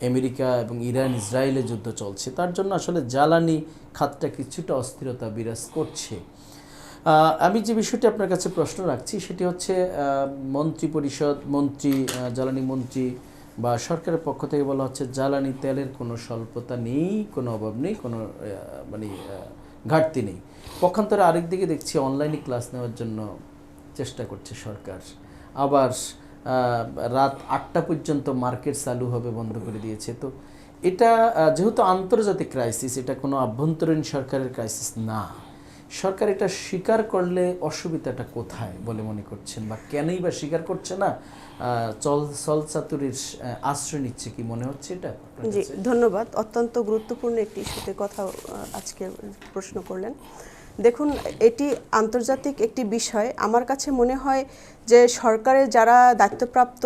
আমেরিকা এবং ইরান ইসরায়েলে যুদ্ধ চলছে, তার জন্য আসলে জ্বালানি খাতটা কিছুটা অস্থিরতা বিরাজ করছে। আমি যে বিষয়টি আপনার কাছে প্রশ্ন রাখছি সেটি হচ্ছে মন্ত্রিপরিষদ, জ্বালানি মন্ত্রী বা সরকারের পক্ষ থেকে বলা হচ্ছে জ্বালানি তেলের কোনো স্বল্পতা নেই, কোনো অভাব নেই, কোনো ঘাটতি নেই। পক্ষান্তরে আরেক দিকে দেখছি অনলাইনে ক্লাস নেওয়ার জন্য চেষ্টা করছে সরকার, আবার রাত 8টা পর্যন্ত মার্কেট চালু হবে বন্ধ করে দিয়েছে। তো এটা যেহেতু আন্তর্জাতিক ক্রাইসিস, এটা কোনো আভ্যন্তরীণ সরকারের ক্রাইসিস না, সরকার এটা স্বীকার করলে অসুবিধাটা কোথায় বলে মনে করছেন, বা কেনই বা স্বীকার করছে না? চলচাতুরির আশ্রয় নিচ্ছে কি মনে হচ্ছে এটা? জি, ধন্যবাদ। অত্যন্ত গুরুত্বপূর্ণ একটি ইস্যুতে কথা আজকে প্রশ্ন করলেন। দেখুন, এটি আন্তর্জাতিক একটি বিষয়। আমার কাছে মনে হয় যে সরকারের যারা দায়িত্বপ্রাপ্ত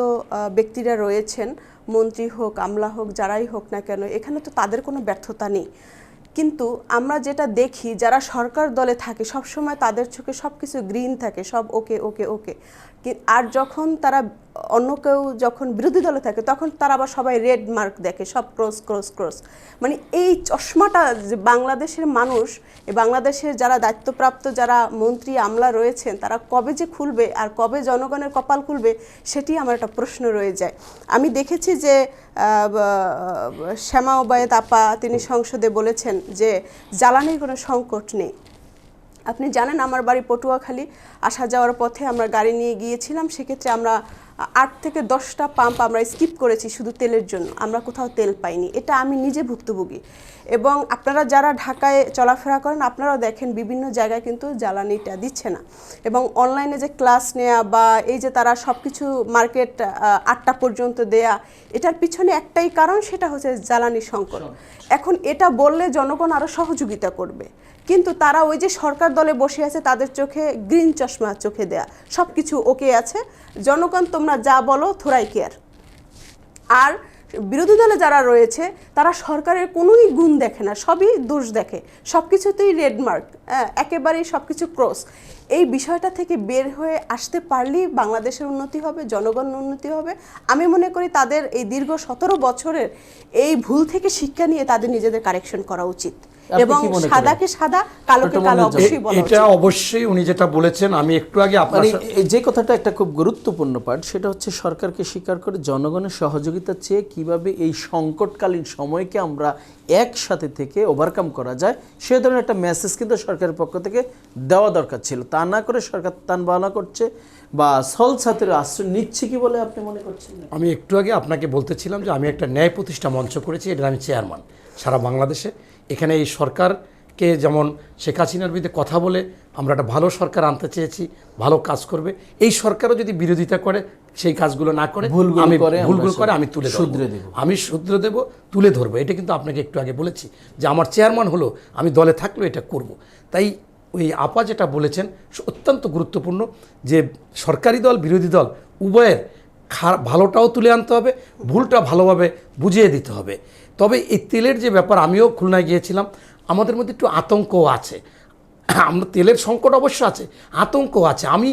ব্যক্তিরা রয়েছেন, মন্ত্রী হোক, আমলা হোক, যারাই হোক না কেন, এখানে তো তাদের কোনো ব্যর্থতা নেই। কিন্তু আমরা যেটা দেখি, যারা সরকার দলে থাকে সবসময় তাদের চোখে সব কিছু গ্রিন থাকে, সব ওকে ওকে ওকে। আর যখন তারা অন্য কেউ যখন বিরোধী দলে থাকে তখন তারা আবার সবাই রেড মার্ক দেখে, সব ক্রস ক্রস ক্রস। মানে এই চশমাটা যে বাংলাদেশের মানুষ, বাংলাদেশের যারা দায়িত্বপ্রাপ্ত যারা মন্ত্রী আমলা রয়েছেন, তারা কবে যে খুলবে আর কবে জনগণের কপাল খুলবে, সেটি আমার একটা প্রশ্ন রয়ে যায়। আমি দেখেছি যে শ্যামা ওবায়েদ আপা তিনি সংসদে বলেছেন যে জ্বালানির কোনো সংকট নেই। আপনি জানেন আমার বাড়ি পটুয়াখালী, আসা যাওয়ার পথে আমরা গাড়ি নিয়ে গিয়েছিলাম, সেক্ষেত্রে আমরা 8 থেকে 10টা পাম্প আমরা স্কিপ করেছি শুধু তেলের জন্য, আমরা কোথাও তেল পাইনি। এটা আমি নিজে ভুক্তভোগী। এবং আপনারা যারা ঢাকায় চলাফেরা করেন আপনারাও দেখেন বিভিন্ন জায়গায় কিন্তু জ্বালানিটা দিচ্ছে না। এবং অনলাইনে যে ক্লাস নেওয়া বা এই যে তারা সব কিছু মার্কেট 8টা পর্যন্ত দেয়া, এটার পিছনে একটাই কারণ, সেটা হচ্ছে জ্বালানি সংকট। এখন এটা বললে জনগণ আরও সহযোগিতা করবে, কিন্তু তারা ওই যে সরকার দলে বসে আছে, তাদের চোখে গ্রিন চশমা চোখে দেয়া, সব কিছু ওকে আছে, জনগণ তোমরা যা বলো থোড়াই কেয়ার। আর বিরোধী দলে যারা রয়েছে তারা সরকারের কোনোই গুণ দেখে না, সবই দোষ দেখে, সব কিছুতেই রেড মার্ক, একেবারেই সব কিছু ক্রস। এই বিষয়টা থেকে বের হয়ে আসতে পারলেই বাংলাদেশের উন্নতি হবে, জনগণের উন্নতি হবে। আমি মনে করি তাদের এই দীর্ঘ 17 বছরের এই ভুল থেকে শিক্ষা নিয়ে তাদের নিজেদের কারেকশন করা উচিত, এবং সাদাকে সাদা কালোকে কালো অবশ্যই বলা উচিত। এটা অবশ্যই উনি যেটা বলেছেন, আমি একটু আগে আপনার যে কথাটা একটা খুব গুরুত্বপূর্ণ পার্ট, সেটা হচ্ছে সরকারকে স্বীকার করে জনগণের সহযোগিতা চেয়ে কিভাবে এই সংকটকালীন সময়কে আমরা একসাথে থেকে ওভারকাম করা যায়, সে ধরনের একটা মেসেজ কিন্তু সরকারের পক্ষ থেকে দেওয়া দরকার ছিল। তা না করে সরকার তান বাহানা করছে বা ছলছাতুরির আশ্রয় নিচ্ছে কি বলে আপনি মনে করছেন? আমি একটু আগে আপনাকে বলতেছিলাম যে আমি একটা ন্যায় প্রতিষ্ঠা মঞ্চ করেছি, এটার আমি চেয়ারম্যান সারা বাংলাদেশে। এখানে এই সরকারকে যেমন শেখ হাসিনার বিরুদ্ধে কথা বলে আমরা একটা ভালো সরকার আনতে চেয়েছি, ভালো কাজ করবে, এই সরকারও যদি বিরোধিতা করে সেই কাজগুলো না করে ভুলগুলো আমি করে ভুলগুলো আমরা করে আমি তুলে শুধরে ধরবো, দেব। আমি শুধরে দেব, তুলে ধরবো। এটা কিন্তু আপনাকে একটু আগে বলেছি যে আমার চেয়ারম্যান হলো, আমি দলে থাকলেও এটা করব। তাই ওই আপা যেটা বলেছেন অত্যন্ত গুরুত্বপূর্ণ, যে সরকারি দল বিরোধী দল উভয়ের ভালোটাও তুলে আনতে হবে, ভুলটা ভালোভাবে বুঝিয়ে দিতে হবে। তবে এই তেলের যে ব্যাপার, আমিও খুলনায় গিয়েছিলাম, আমাদের মধ্যে একটু আতঙ্কও আছে। আমরা তেলের সংকট অবশ্য আছে, আতঙ্ক আছে। আমি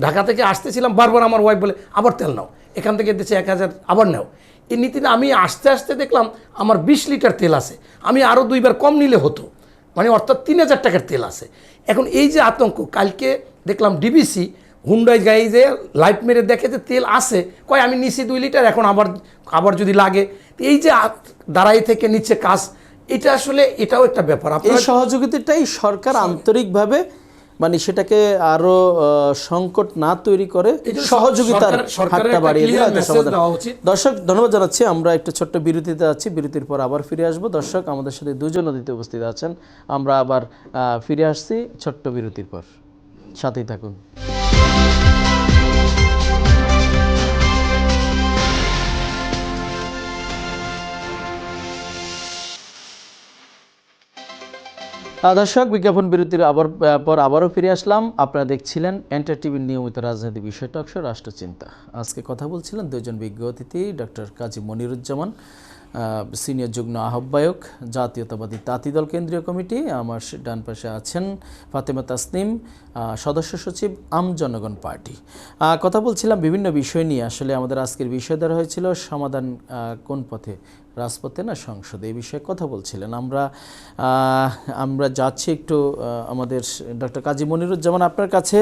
ঢাকা থেকে আসতেছিলাম, বারবার আমার ওয়াইফ বলে আবার তেল নাও, এখান থেকে দিচ্ছে 1000 আবার নাও। এই নীতিটা আমি আসতে আসতে দেখলাম আমার 20 লিটার তেল আছে, আমি আরও 2বার কম নিলে হতো, মানে অর্থাৎ 3000 টাকার তেল আছে। এখন এই যে আতঙ্ক, কালকে দেখলাম ডিবিসি হুন্ডাই গাড়ি যে লাইট মেরে দেখে যে তেল আছে, কয় আমি নিছি 2 লিটার, এখন আবার যদি লাগে। এই যে দাঁড়াই থেকে নিচ্ছে কাজ, এটা আসলে এটাও একটা ব্যাপার। এই সহযোগিতাটাই সরকার আন্তরিকভাবে মানে সেটাকে আরো সংকট না তৈরি করে সহযোগিতার হাতটা বাড়িয়ে দেওয়া সমাধান। দর্শক ধন্যবাদ জানাচ্ছি। আমরা একটু ছোট্ট বিরতিতে আছি, বিরতির পর আবার ফিরে আসব। দর্শক আমাদের সাথে 2 জন অতিথি উপস্থিত আছেন, আমরা আবার ফিরে আসছি ছোট্ট বিরতির পর, সাথেই থাকুন। দর্শক বিজ্ঞাপন বিরতির আবারও ফিরে আসলাম। আপনারা দেখছিলেন এন্টার টিভির নিয়মিত রাজনীতি বিষয় টক শো রাষ্ট্রচিন্তা। আজকে কথা বলছিলেন 2 জন বিজ্ঞ অতিথি, ডক্টর কাজী মনিরুজ্জামান, সিনিয়র যুগ্ম আহ্বায়ক জাতীয়তাবাদী তাঁতি দল কেন্দ্রীয় কমিটি। আমার ডান পাশে আছেন ফাতেমা তাসনিম, সদস্য সচিব আম জনগণ পার্টি। কথা বলছিলাম বিভিন্ন বিষয় নিয়ে। আসলে আমাদের আজকের বিষয় ধরা হয়েছিল সমাধান কোন পথে, রাজপথে না সংসদে, এই বিষয়ে কথা বলছিলেন। আমরা যাচ্ছি একটু আমাদের ডক্টর কাজী মনিরুজ্জামান আপনার কাছে।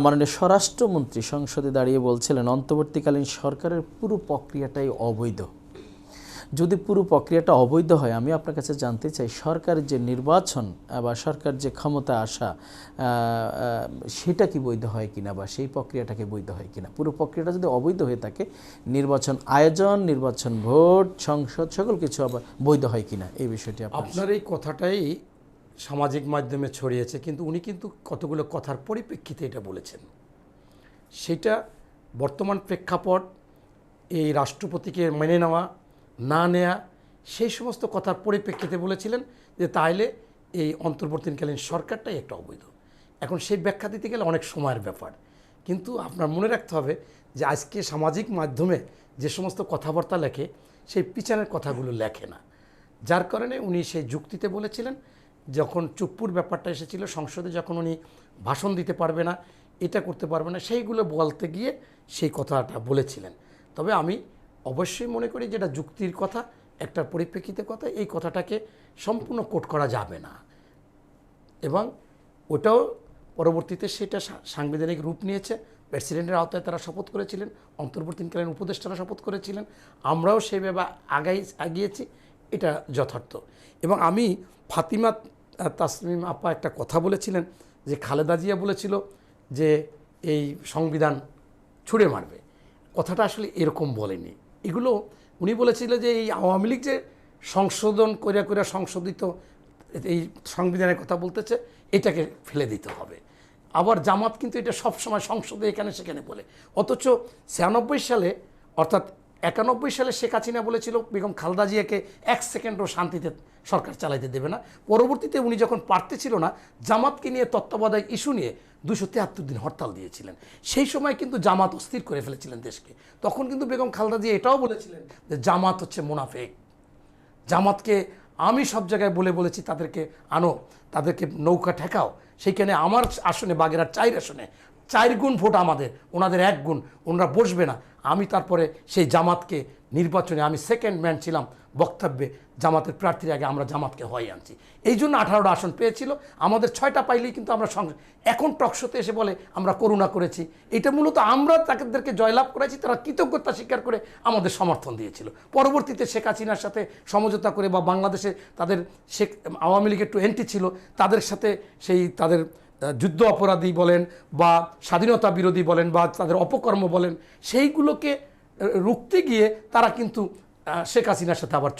মাননীয় স্বরাষ্ট্রমন্ত্রী সংসদে দাঁড়িয়ে বলছিলেন অন্তর্বর্তীকালীন সরকারের পুরো প্রক্রিয়াটাই অবৈধ। যদি পুরো প্রক্রিয়াটা অবৈধ হয়, আমি আপনার কাছে জানতে চাই সরকারের যে নির্বাচন বা সরকার যে ক্ষমতা আসা, সেটা কি বৈধ হয় কিনা, বা সেই প্রক্রিয়াটাকে বৈধ হয় কিনা। পুরো প্রক্রিয়াটা যদি অবৈধ হয়ে থাকে, নির্বাচন আয়োজন, নির্বাচন ভোট, সংসদ সকল কিছু আবার বৈধ হয় কিনা, এই বিষয়টি আপনার এই কথাটাই সামাজিক মাধ্যমে ছড়িয়েছে, কিন্তু উনি কিন্তু কতগুলো কথার পরিপ্রেক্ষিতে এটা বলেছেন। সেটা বর্তমান প্রেক্ষাপট, এই রাষ্ট্রপতিকে মেনে নেওয়া না নেয়া, সেই সমস্ত কথার পরিপ্রেক্ষিতে বলেছিলেন যে তাইলে এই অন্তর্বর্তীকালীন সরকারটাই একটা অবৈধ। এখন সেই ব্যাখ্যা দিতে গেলে অনেক সময়ের ব্যাপার, কিন্তু আপনার মনে রাখতে হবে যে আজকে সামাজিক মাধ্যমে যে সমস্ত কথাবার্তা লেখে, সেই পিছনের কথাগুলো লেখে না। যার কারণে উনি সেই যুক্তিতে বলেছিলেন, যখন চুপ্পুর ব্যাপারটা এসেছিল সংসদে, যখন উনি ভাষণ দিতে পারবে না, এটা করতে পারবে না, সেইগুলো বলতে গিয়ে সেই কথাটা বলেছিলেন। তবে আমি অবশ্যই মনে করি যেটা যুক্তির কথা, একটা পরিপ্রেক্ষিতে কথা, এই কথাটাকে সম্পূর্ণ কোট করা যাবে না। এবং ওটাও পরবর্তীতে সেটা সাংবিধানিক রূপ নিয়েছে। প্রেসিডেন্টের আওতায় তারা শপথ করেছিলেন, অন্তর্বর্তীকালীন উপদেষ্টারা শপথ করেছিলেন, আমরাও সেইভাবে আগিয়েছি, এটা যথার্থ। এবং আমি ফাতিমা তাসনিম আপা একটা কথা বলেছিলেন যে খালেদা জিয়া বলেছিল যে এই সংবিধান ছুঁড়ে মারবে, কথাটা আসলে এরকম বলেনি। এগুলো উনি বলেছিলেন যে এই আওয়ামী লীগ যে সংশোধন করে সংশোধিত এই সংবিধানের কথা বলতেছে, এটাকে ফেলে দিতে হবে। আবার জামাত কিন্তু এটা সবসময় সংসদে এখানে সেখানে বলে, অথচ 96 সালে অর্থাৎ 91 সালে শেখ হাসিনা বলেছিল বেগম খালেদা জিয়াকে 1 সেকেন্ডও শান্তিতে সরকার চালাইতে দেবে না। পরবর্তীতে উনি যখন পারতেছিল না, জামাতকে নিয়ে তত্ত্বাবধায়ক ইস্যু নিয়ে 273 দিন হরতাল দিয়েছিলেন। সেই সময় কিন্তু জামাত অস্থির করে ফেলেছিলেন দেশকে। তখন কিন্তু বেগম খালেদা জিয়া এটাও বলেছিলেন যে জামাত হচ্ছে মুনাফেক, জামাতকে আমি সব জায়গায় বলেছি তাদেরকে আনো, তাদেরকে নৌকা ঠেকাও, সেইখানে আমার আসনে বাগেরহাট 4 আসনে 4 গুণ ভোট আমাদের, ওনাদের 1 গুণ, ওনারা বসবে না। আমি তারপরে সেই জামাতকে নির্বাচনে আমি সেকেন্ড ম্যান ছিলাম বক্তব্যে, জামাতের প্রার্থীর আগে আমরা জামাতকে হয়ে আনছি। এই জন্য 18টা আসন পেয়েছিল, আমাদের 6টা পাইলেই কিন্তু আমরা এখন টকশোতে এসে বলে আমরা করুণা করেছি। এটা মূলত আমরা তাদেরকে জয়লাভ করেছি, তারা কৃতজ্ঞতা স্বীকার করে আমাদের সমর্থন দিয়েছিল। পরবর্তীতে শেখ হাসিনার সাথে সমঝোতা করে বা বাংলাদেশে তাদের আওয়ামী লীগ একটু এন্টি ছিল, তাদের সাথে সেই তাদের যুদ্ধ অপরাধী বলেন বা স্বাধীনতা বিরোধী বলেন বা তাদের অপকর্ম বলেন, সেইগুলোকে রুখতে গিয়ে তারা কিন্তু শেখ হাসিনার সাথে আবার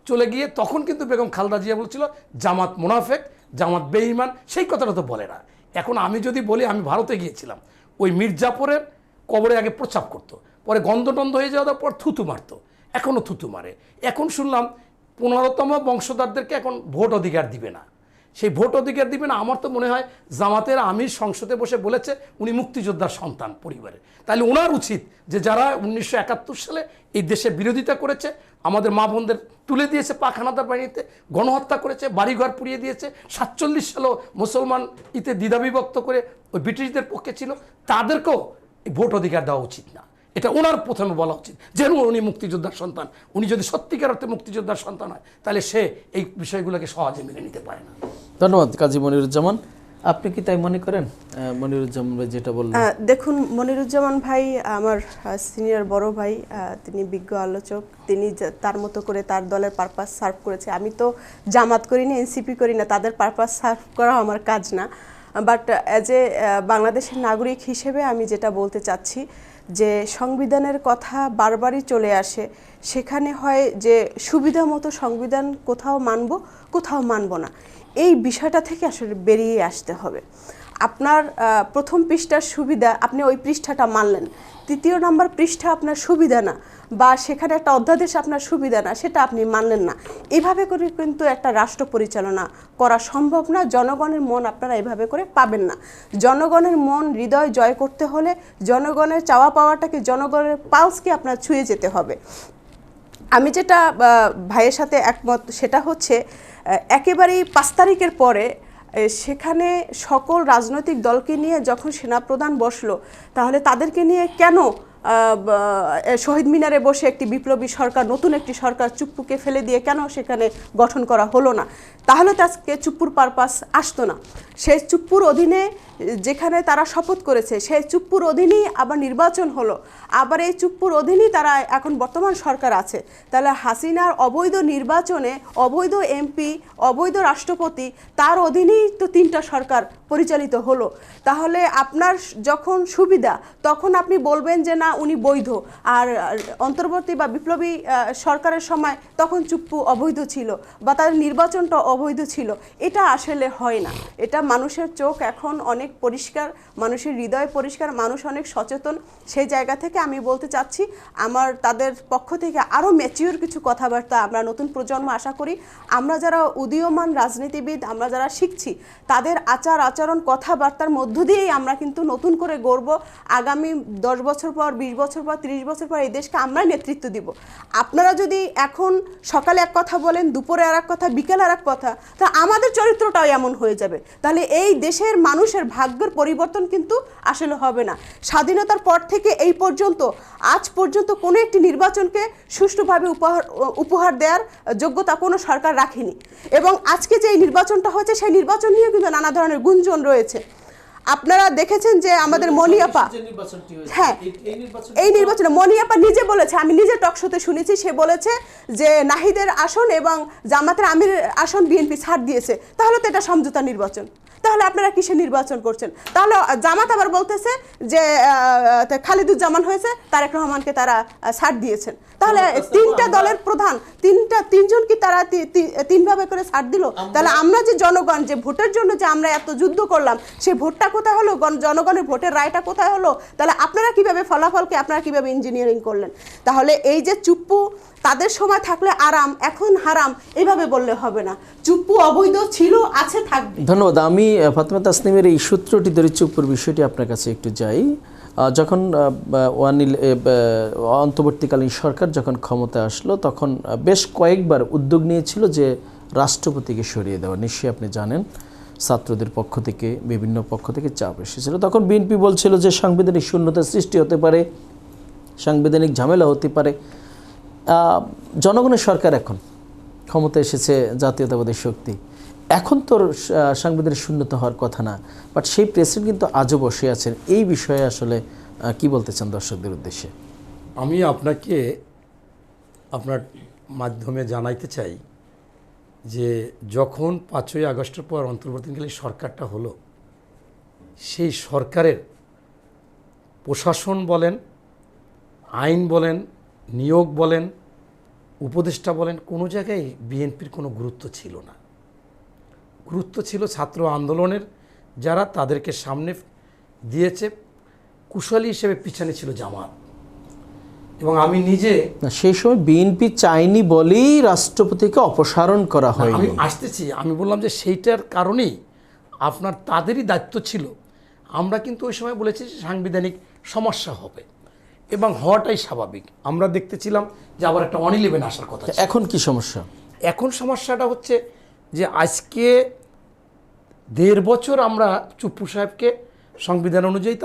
চলে গিয়ে তখন কিন্তু বেগম খালেদা জিয়া বলছিল জামাত মুনাফেক, জামাত বেঈমান, সেই কথাটা তো বলে না। এখন আমি যদি বলি, আমি ভারতে গিয়েছিলাম, ওই মির্জাপুরের কবরে আগে প্রচাপ করতো, পরে গন্ধটন্ধ হয়ে যাওয়ার পর থুতু মারতো, এখনও থুতু মারে। এখন শুনলাম 15তম বংশধরদেরকে এখন ভোট অধিকার দিবে না। সেই ভোট অধিকার দিবে না, আমার তো মনে হয় জামাতের আমির সংসদে বসে বলেছে উনি মুক্তিযোদ্ধার সন্তান পরিবারে। তাহলে ওনার উচিত যে যারা 1971 সালে এই দেশে বিরোধিতা করেছে, আমাদের মা বোনদের তুলে দিয়েছে পাখানাদার বাড়িতে, গণহত্যা করেছে, বাড়িঘর পুড়িয়ে দিয়েছে, 47 সালেও মুসলমান দ্বিধাবিভক্ত করে ওই ব্রিটিশদের পক্ষে ছিল, তাদেরকেও ভোট অধিকার দেওয়া উচিত না। এটা ওনার প্রথমে বলা উচিত, যেন উনি মুক্তিযোদ্ধার সন্তান। উনি যদি সত্যিকার অর্থে মুক্তিযোদ্ধার সন্তান হয়, তাহলে সে এই বিষয়গুলোকে সহজে মেনে নিতে পারে না। ধন্যবাদ কাজী মনিরুজ্জামান। আপনি কি তাই মনে করেন? মনিরুজ্জামান ভাই যেটা বললেন, দেখুন, মনিরুজ্জামান ভাই আমার সিনিয়র বড় ভাই, তিনি বিজ্ঞ আলোচক, তিনি তার মতো করে তার দলের পারপাস সার্ভ করেছে। আমি তো জামাত করি না, এনসিপি করি না, তাদের পারপাস সার্ভ করা আমার কাজ না। বাট অ্যাজ এ বাংলাদেশের নাগরিক হিসেবে আমি যেটা বলতে চাচ্ছি যে সংবিধানের কথা বারবারই চলে আসে, সেখানে হয় যে সুবিধা মতো সংবিধান কোথাও মানব, কোথাও মানব না। এই বিষয়টা থেকে আসলে বেরিয়ে আসতে হবে। আপনার প্রথম পৃষ্ঠার সুবিধা, আপনি ওই পৃষ্ঠাটা মানলেন, 3 নম্বর পৃষ্ঠা আপনার সুবিধা না, বা সেখানে একটা অধ্যাদেশ আপনার সুবিধা না, সেটা আপনি মানলেন না। এইভাবে করে কিন্তু একটা রাষ্ট্র পরিচালনা করা সম্ভব না। জনগণের মন আপনারা এইভাবে করে পাবেন না। জনগণের মন হৃদয় জয় করতে হলে জনগণের চাওয়া পাওয়াটাকে, জনগণের পালসকে আপনার ছুঁয়ে যেতে হবে। আমি যেটা ভাইয়ের সাথে একমত, সেটা হচ্ছে একেবারেই 5 তারিখের পরে সেখানে সকল রাজনৈতিক দলকে নিয়ে যখন সেনাপ্রধান বসলো, তাহলে তাদেরকে নিয়ে কেন শহীদ মিনারে বসে একটি বিপ্লবী সরকার, নতুন একটি সরকার চুপ্পুকে ফেলে দিয়ে কেন সেখানে গঠন করা হলো না? তাহলে তো আজকে চুপ্পুর পারপাস আসতো না। সেই চুপ্পুর অধীনে যেখানে তারা শপথ করেছে, সেই চুপ্পুর অধীনেই আবার নির্বাচন হলো, আবার এই চুপ্পুর অধীনেই তারা এখন বর্তমান সরকার আছে। তাহলে হাসিনার অবৈধ নির্বাচনে অবৈধ এমপি, অবৈধ রাষ্ট্রপতি, তার অধীনেই তো 3টা সরকার পরিচালিত হলো। তাহলে আপনার যখন সুবিধা, তখন আপনি বলবেন যে না উনি বৈধ, আর অন্তর্বর্তী বা বিপ্লবী সরকারের সময় তখন চুপ্পু অবৈধ ছিল বা তাদের নির্বাচনটা অবৈধ ছিল। এটা আসলে হয় না। এটা মানুষের চোখ এখন অনেক পরিষ্কার, মানুষের হৃদয় পরিষ্কার, মানুষ অনেক সচেতন। সেই জায়গা থেকে আমি বলতে চাচ্ছি, আমার তাদের পক্ষ থেকে আরও ম্যাচিওর কিছু কথাবার্তা আমরা নতুন প্রজন্ম আশা করি। আমরা যারা উদীয়মান রাজনীতিবিদ, আমরা যারা শিখছি, তাদের আচার আচরণ কথাবার্তার মধ্য দিয়েই আমরা কিন্তু নতুন করে গড়ব। আগামী 10 বছর পর, 20 বছর পর, 30 বছর পর এই দেশকে আমরাই নেতৃত্ব দিব। আপনারা যদি এখন সকালে এক কথা বলেন, দুপুরে আর এক কথা, বিকেলে আর এক কথা, তা আমাদের চরিত্রটাও এমন হয়ে যাবে। তাহলে এই দেশের মানুষের ভাগ্যের পরিবর্তন কিন্তু আসলে হবে না। স্বাধীনতার পর থেকে এই পর্যন্ত, আজ পর্যন্ত কোনো একটি নির্বাচনকে সুষ্ঠুভাবে উপহার দেওয়ার যোগ্যতা কোনো সরকার রাখেনি। এবং আজকে যে এই নির্বাচনটা হয়েছে, সেই নির্বাচন নিয়ে কিন্তু নানা ধরনের গুঞ্জন রয়েছে। আপনারা দেখেছেন যে আমাদের মনিয়াপা, হ্যাঁ, এই নির্বাচনে মনিয়াপা নিজে বলেছে, আমি নিজে টকশোতে শুনেছি, সে বলেছে যে নাহিদের আসন এবং জামাতের আমিরের আসন বিএনপি ছাড় দিয়েছে। তাহলে তো এটা সমঝোতা নির্বাচন। তাহলে আপনারা কিসে নির্বাচন করছেন? তাহলে জামাত আবার বলতেছে যে খালিদুজ্জামান হয়েছে, তারেক রহমানকে তারা ছাড় দিয়েছেন। তাহলে 3টা দলের প্রধান, তিনজন কি তারা 3ভাবে করে ছাড় দিল? তাহলে আমরা যে জনগণ, যে ভোটের জন্য যে আমরা এত যুদ্ধ করলাম, সেই ভোটটা কোথায় হলো? জনগণের ভোটের রায়টা কোথায় হলো? তাহলে আপনারা কিভাবে ফলাফলকে আপনারা কিভাবে ইঞ্জিনিয়ারিং করলেন? তাহলে এই যে চুপ্পু, তাদের সময় থাকলে আরাম, এখন হারাম, এইভাবে বললে হবে না। চুপ্পু অবৈধ ছিল, আছে, থাকবে। ধন্যবাদ। আমি ফাতেমা তাসনিমের এই সূত্রটি ধরে চুপ্পুর বিষয়টি আপনার কাছে একটু যাই। যখন অন্তর্বর্তীকালীন সরকার যখন ক্ষমতায় আসলো, তখন বেশ কয়েকবার উদ্যোগ নিয়েছিল যে রাষ্ট্রপতিকে সরিয়ে দেওয়া। নিশ্চয়ই আপনি জানেন, ছাত্রদের পক্ষ থেকে, বিভিন্ন পক্ষ থেকে চাপ এসেছিল। তখন বিএনপি বলছিল যে সাংবিধানিক শূন্যতার সৃষ্টি হতে পারে, সাংবিধানিক ঝামেলা হতে পারে। জনগণের সরকার এখন ক্ষমতায় এসেছে, জাতীয়তাবাদী শক্তি, এখন তো সাংবিধানিক শূন্যতা হওয়ার কথা না, বাট সেই প্রেসিডেন্ট কিন্তু আজও বসে আছেন। এই বিষয়ে আসলে কি বলতে চান দর্শকদের উদ্দেশ্যে? আমি আপনাকে আপনার মাধ্যমে জানাইতে চাই যে যখন 5ই আগস্টের পর অন্তর্বর্তীকালীন সরকারটা হলো, সেই সরকারের প্রশাসন বলেন, আইন বলেন, নিয়োগ বলেন, উপদেষ্টা বলেন, কোনো জায়গায় বিএনপির কোনো গুরুত্ব ছিল না। গুরুত্ব ছিল ছাত্র আন্দোলনের, যারা তাদেরকে সামনে দিয়েছে, কুশলী হিসেবে পিছনে ছিল জামাত, এবং আমি নিজে না, সেই সময় বিএনপি চাইনি বলেই রাষ্ট্রপতিকে অপসারণ করা আমি হয়নি। আসতেছি, আমি বললাম যে সেইটার কারণেই আপনার তাদেরই দায়িত্ব ছিল। আমরা কিন্তু ওই সময় বলেছি যে সাংবিধানিক সমস্যা হবে এবং হওয়াটাই স্বাভাবিক। আমরা দেখতেছিলাম যে আবার একটা 111 আসার কথা ছিল। এখন কি সমস্যা? এখন সমস্যাটা হচ্ছে যে আজকে 1.5 বছর আমরা চুপ্পু সাহেবকে সংবিধান অনুযায়ী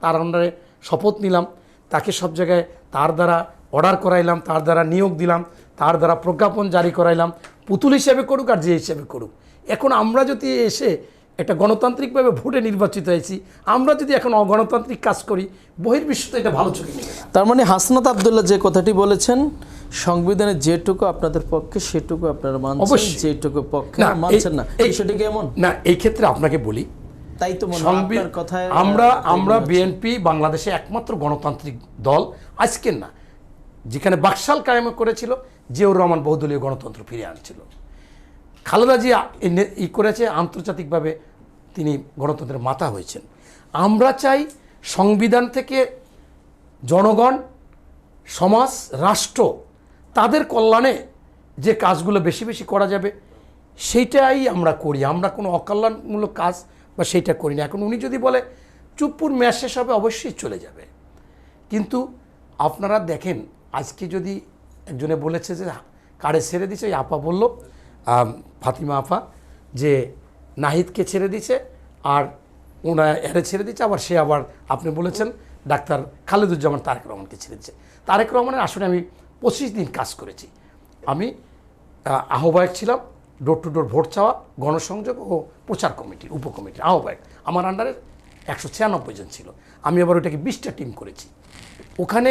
তার আন্ডারে শপথ নিলাম, তাকে সব জায়গায় তার দ্বারা অর্ডার করাইলাম, তার দ্বারা নিয়োগ দিলাম, তার দ্বারা প্রজ্ঞাপন জারি করাইলাম, পুতুল হিসেবে করুক আর যে হিসেবে করুক। এখন আমরা যদি এসে একটা গণতান্ত্রিকভাবে ভোটে নির্বাচিত হয়েছি, আমরা যদি এখন অগণতান্ত্রিক কাজ করি, বহির্বিশ্ব তো এটা ভালো চোখে নেবে না। তার মানে হাসনাত আব্দুল্লাহ যে কথাটি বলেছেন, সংবিধানে যেটুকু আপনাদের পক্ষে সেটুকু আপনারা মানছেন, অবশ্যই। যেটুকু পক্ষে না, মানছেন না, এই- বিষয়টি কি এমন? না, এই ক্ষেত্রে আপনাকে বলি, তাই তো মনে হয় আপনার কথায় আমরা বিএনপি বাংলাদেশে একমাত্র গণতান্ত্রিক দল, আজকের না, যেখানে বাকশাল কায়েম করেছিল, জিয়াউর রহমান বহুদলীয় গণতন্ত্র ফিরে আনছিল। খালেদা জিয়া ই করেছে, আন্তর্জাতিকভাবে তিনি গণতন্ত্রের মাথা হয়েছেন। আমরা চাই সংবিধান থেকে জনগণ, সমাজ, রাষ্ট্র তাদের কল্যাণে যে কাজগুলো বেশি বেশি করা যাবে সেইটাই আমরা করি। আমরা কোনো অকল্যাণমূলক কাজ বা সেইটা করি না। এখন উনি যদি বলে চুপ্পুর মেয়াদ শেষ হবে, অবশ্যই চলে যাবে। কিন্তু আপনারা দেখেন, আজকে যদি একজনে বলেছে যে কারে ছেড়ে দিছে, ওই আপা বলল, ফাতিমা আপা, যে নাহিদকে ছেড়ে দিছে আর ওনা এরে ছেড়ে দিচ্ছে, আবার সে আবার আপনি বলেছেন ডাক্তার খালেদুজ্জামান তারেক রহমানকে ছেড়ে দিচ্ছে। তারেক রহমানের আসলে আমি 25 দিন কাজ করেছি। আমি আহ্বায়ক ছিলাম, ডোর টু ডোর ভোট চাওয়া, গণসংযোগ ও প্রচার কমিটির উপকমিটির আহ্বায়ক। আমার আন্ডারে 196 জন ছিল। আমি আবার ওইটাকে 20টা টিম করেছি। ওখানে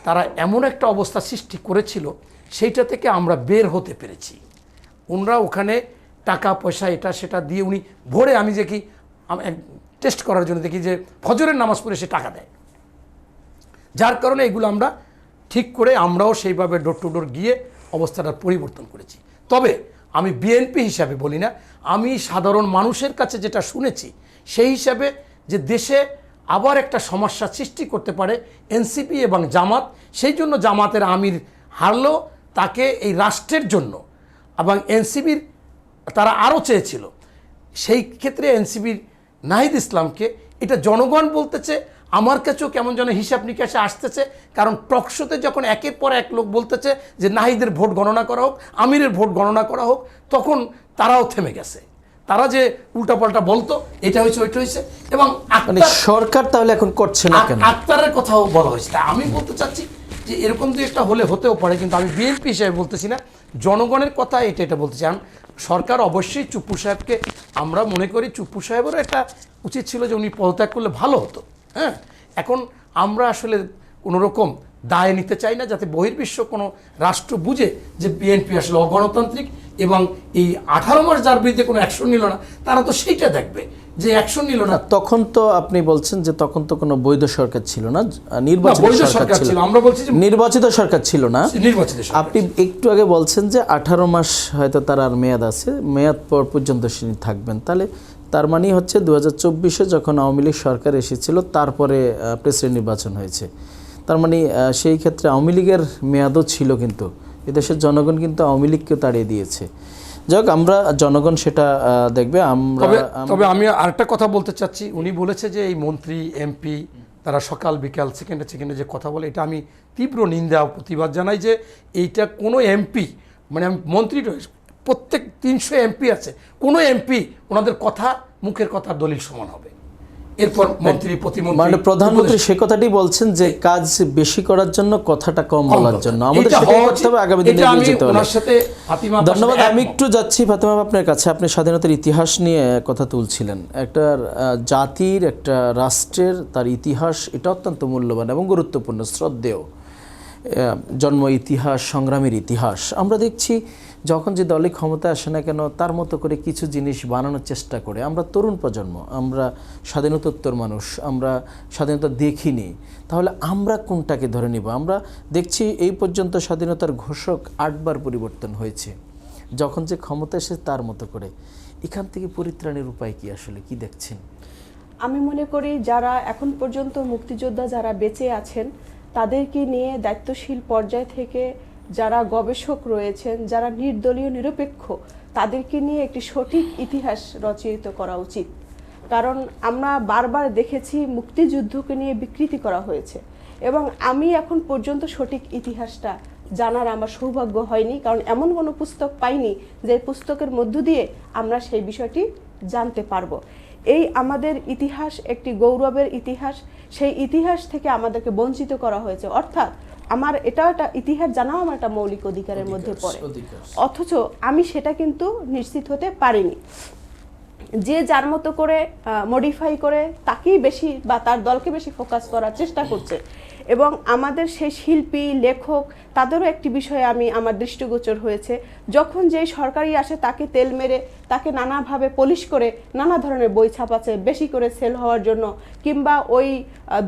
তারা এমন একটা অবস্থা সৃষ্টি করেছিল, সেইটা থেকে আমরা বের হতে পেরেছি। ওনারা ওখানে টাকা পয়সা এটা সেটা দিয়ে, উনি ভোরে আমি যে কি টেস্ট করার জন্য দেখি যে ফজরের নামাজ পড়ে সে টাকা দেয়, যার কারণে এগুলো আমরা ঠিক করে আমরাও সেইভাবে ডোর টু ডোর গিয়ে অবস্থাটার পরিবর্তন করেছি। তবে আমি বিএনপি হিসাবে বলি না, আমি সাধারণ মানুষের কাছে যেটা শুনেছি সেই হিসাবে যে দেশে আবার একটা সমস্যা সৃষ্টি করতে পারে এনসিপি এবং জামাত, সেই জন্য জামাতের আমির হারলেও তাকে এই রাষ্ট্রের জন্য, এবং এনসিপির তারা আরও চেয়েছিল, সেই ক্ষেত্রে এনসিপির নাহিদ ইসলামকে, এটা জনগণ বলতেছে, আমার কাছেও কেমন যেন হিসাব নিকাশে আসতেছে। কারণ টকশোতে যখন একের পর এক লোক বলতেছে যে নাহিদের ভোট গণনা করা হোক, আমিরের ভোট গণনা করা হোক, তখন তারাও থেমে গেছে। তারা যে উল্টাপাল্টা বলতো, এটা হয়েছে ওইটা হয়েছে, এবং মানে সরকার তাহলে এখন করছে না কেন? আক্তারের কথাও বলা হয়েছে। তা আমি বলতে চাচ্ছি যে এরকম দু একটা হলে হতেও পারে, কিন্তু আমি বিএনপি হিসেবে বলতেছি না, জনগণের কথা এটা বলতে চান। সরকার অবশ্যই চুপ্পু সাহেবকে, আমরা মনে করি চুপ্পু সাহেবেরও একটা উচিত ছিল যে উনি পদত্যাগ করলে ভালো হতো। হ্যাঁ, এখন আমরা আসলে কোনোরকম দায় নিতে চাই না, যাতে বহির্বিশ্ব কোনো রাষ্ট্র বুঝে যে বিএনপি আসলে অগণতান্ত্রিক, এবং এই 18 মাস যার বিরুদ্ধে কোনো অ্যাকশন নিল না, তারা তো সেইটা দেখবে যে অ্যাকশন নিল না। তখন তো আপনি বলছেন যে তখন তো কোনো বৈধ সরকার ছিল না, নির্বাচিত বৈধ সরকার ছিল। আমরা বলছি যে নির্বাচিত সরকার ছিল না। নির্বাচিত সরকার। আপনি একটু আগে বলছেন যে 18 মাস হয়তো তার আর মেয়াদ আছে, মেয়াদ পর পর্যন্ত তিনি থাকবেন। তাহলে তার মানে হচ্ছে 2024-এ যখন আওয়ামী লীগ সরকার এসেছিল, তারপরে প্রেসিডেন্ট নির্বাচন হয়েছে। তার মানে সেই ক্ষেত্রে আওয়ামী লীগের মেয়াদও ছিল, কিন্তু এদেশের জনগণ কিন্তু আওয়ামী লীগকে তাড়িয়ে দিয়েছে। যাক, আমরা জনগণ সেটা দেখবে। তবে আমি আরেকটা কথা বলতে চাচ্ছি, উনি বলেছে যে এই মন্ত্রী এমপি তারা সকাল বিকাল সেকেন্ডে যে কথা বলে, এটা আমি তীব্র নিন্দা ও প্রতিবাদ জানাই। যে এইটা কোনো এমপি, মানে আমি মন্ত্রী, প্রত্যেক 300 এমপি আছে, কোনো এমপি ওনাদের কথা, মুখের কথা দলিল সমান হবে। এরপর মন্ত্রী, প্রতিমন্ত্রী, মানে প্রধানমন্ত্রী সে কথাটি বলছেন যে কাজ বেশি করার জন্য কথাটা কম বলার জন্য আমাদের সেটাই করতে হবে, আগামী দিনে এগিয়ে যেতে হবে। ধন্যবাদ। আমি একটু যাচ্ছি ফাতেমা আপনার কাছে। আপনি স্বাধীনতার ইতিহাস নিয়ে কথা তুলছিলেন। একটা জাতির, একটা রাষ্ট্রের তার ইতিহাস, এটা অত্যন্ত মূল্যবান এবং গুরুত্বপূর্ণ, শ্রদ্ধেয় জন্ম ইতিহাস, সংগ্রামের ইতিহাস। আমরা দেখছি যখন যে দলই ক্ষমতায় আসে না কেন, তার মতো করে কিছু জিনিস বানানোর চেষ্টা করে। আমরা তরুণ প্রজন্ম, আমরা স্বাধীনতোত্তর মানুষ, আমরা স্বাধীনতা দেখিনি, তাহলে আমরা কোনটাকে ধরে নিব? আমরা দেখছি এই পর্যন্ত স্বাধীনতার ঘোষক 8 বার পরিবর্তন হয়েছে। যখন যে ক্ষমতা এসে তার মতো করে, এখান থেকে পরিত্রাণের উপায় কি আসলে কি দেখছেন? আমি মনে করি যারা এখন পর্যন্ত মুক্তিযোদ্ধা যারা বেঁচে আছেন তাদেরকে নিয়ে দায়িত্বশীল পর্যায় থেকে যারা গবেষক রয়েছেন, যারা নির্দলীয় নিরপেক্ষ, তাদেরকে নিয়ে একটি সঠিক ইতিহাস রচিত করা উচিত। কারণ আমরা বারবার দেখেছি মুক্তিযুদ্ধকে নিয়ে বিকৃতি করা হয়েছে, এবং আমি এখন পর্যন্ত সঠিক ইতিহাসটা জানার আমার সৌভাগ্য হয়নি, কারণ এমন কোনো পুস্তক পাইনি যে পুস্তকের মধ্য দিয়ে আমরা সেই বিষয়টি জানতে পারবো। এই আমাদের ইতিহাস একটি গৌরবের ইতিহাস, সেই ইতিহাস থেকে আমাদেরকে বঞ্চিত করা হয়েছে। অর্থাৎ আমার এটা একটা ইতিহাস জানাও আমার একটা মৌলিক অধিকারের মধ্যে পড়ে, অথচ আমি সেটা কিন্তু নিশ্চিত হতে পারিনি। যে যার মতো করে মডিফাই করে তাকেই বেশি বা তার দলকে বেশি ফোকাস করার চেষ্টা করছে, এবং আমাদের সেই শিল্পী লেখক তাদেরও একটি বিষয়ে আমার দৃষ্টিগোচর হয়েছে, যখন যেই সরকারি আসে তাকে তেল মেরে তাকে নানাভাবে পলিশ করে নানা ধরনের বই ছাপাচ্ছে বেশি করে সেল হওয়ার জন্য, কিংবা ওই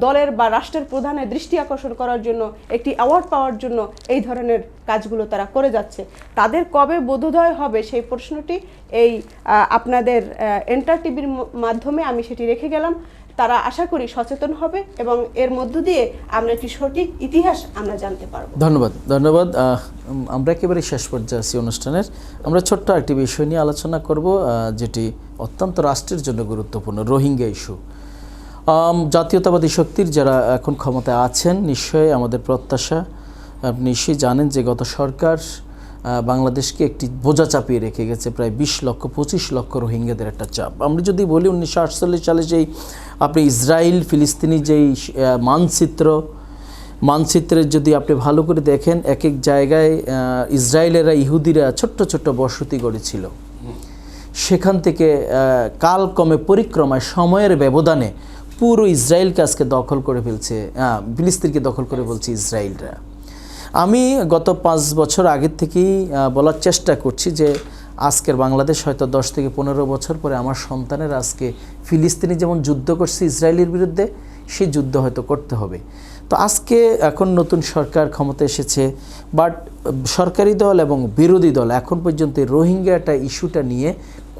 দলের বা রাষ্ট্রের প্রধানের দৃষ্টি আকর্ষণ করার জন্য, একটি অ্যাওয়ার্ড পাওয়ার জন্য এই ধরনের কাজগুলো তারা করে যাচ্ছে। তাদের কবে বোধোদয় হবে সেই প্রশ্নটি এই আপনাদের এন্টার টিভির মাধ্যমে আমি সেটি রেখে গেলাম। তারা আশা করি সচেতন হবে এবং এর মধ্য দিয়ে আমরা একটি সঠিক ইতিহাস আমরা জানতে পারবো। ধন্যবাদ। আমরা একেবারে শেষ পর্যায়ে আছি অনুষ্ঠানের। আমরা ছোট্ট একটি বিষয় নিয়ে আলোচনা করব, যেটি অত্যন্ত রাষ্ট্রের জন্য গুরুত্বপূর্ণ, রোহিঙ্গা ইস্যু। জাতীয়তাবাদী শক্তির যারা এখন ক্ষমতায় আছেন, নিশ্চয়ই আমাদের প্রত্যাশা, আপনি নিশ্চয়ই জানেন যে গত সরকার বাংলাদেশকে একটি বোঝা চাপিয়ে রেখে গেছে, প্রায় 20-25 লক্ষ রোহিঙ্গাদের একটা চাপ। আমরা যদি বলি 1948 সালে যেই আপনি ইসরায়েল ফিলিস্তিনি যেই মানচিত্রের যদি আপনি ভালো করে দেখেন, এক এক জায়গায় ইসরায়েলেরা ইহুদিরা ছোট্ট ছোট্ট বসতি গড়েছিল, সেখান থেকে কালক্রমে পরিক্রমায় সময়ের ব্যবধানে পুরো ইসরায়েলকে আজকে দখল করে ফেলছে, ফিলিস্তিনকে দখল করে বলছে ইসরায়েলরা। আমি গত 5 বছর আগের থেকেই বলার চেষ্টা করছি যে আজকের বাংলাদেশ হয়তো 10 থেকে 15 বছর পরে আমার সন্তানের আজকে ফিলিস্তিনি যেমন যুদ্ধ করছে ইসরায়েলের বিরুদ্ধে, সেই যুদ্ধ হয়তো করতে হবে। তো আজকে এখন নতুন সরকার ক্ষমতা এসেছে, বাট সরকারি দল এবং বিরোধী দল এখন পর্যন্ত রোহিঙ্গাটা ইস্যুটা নিয়ে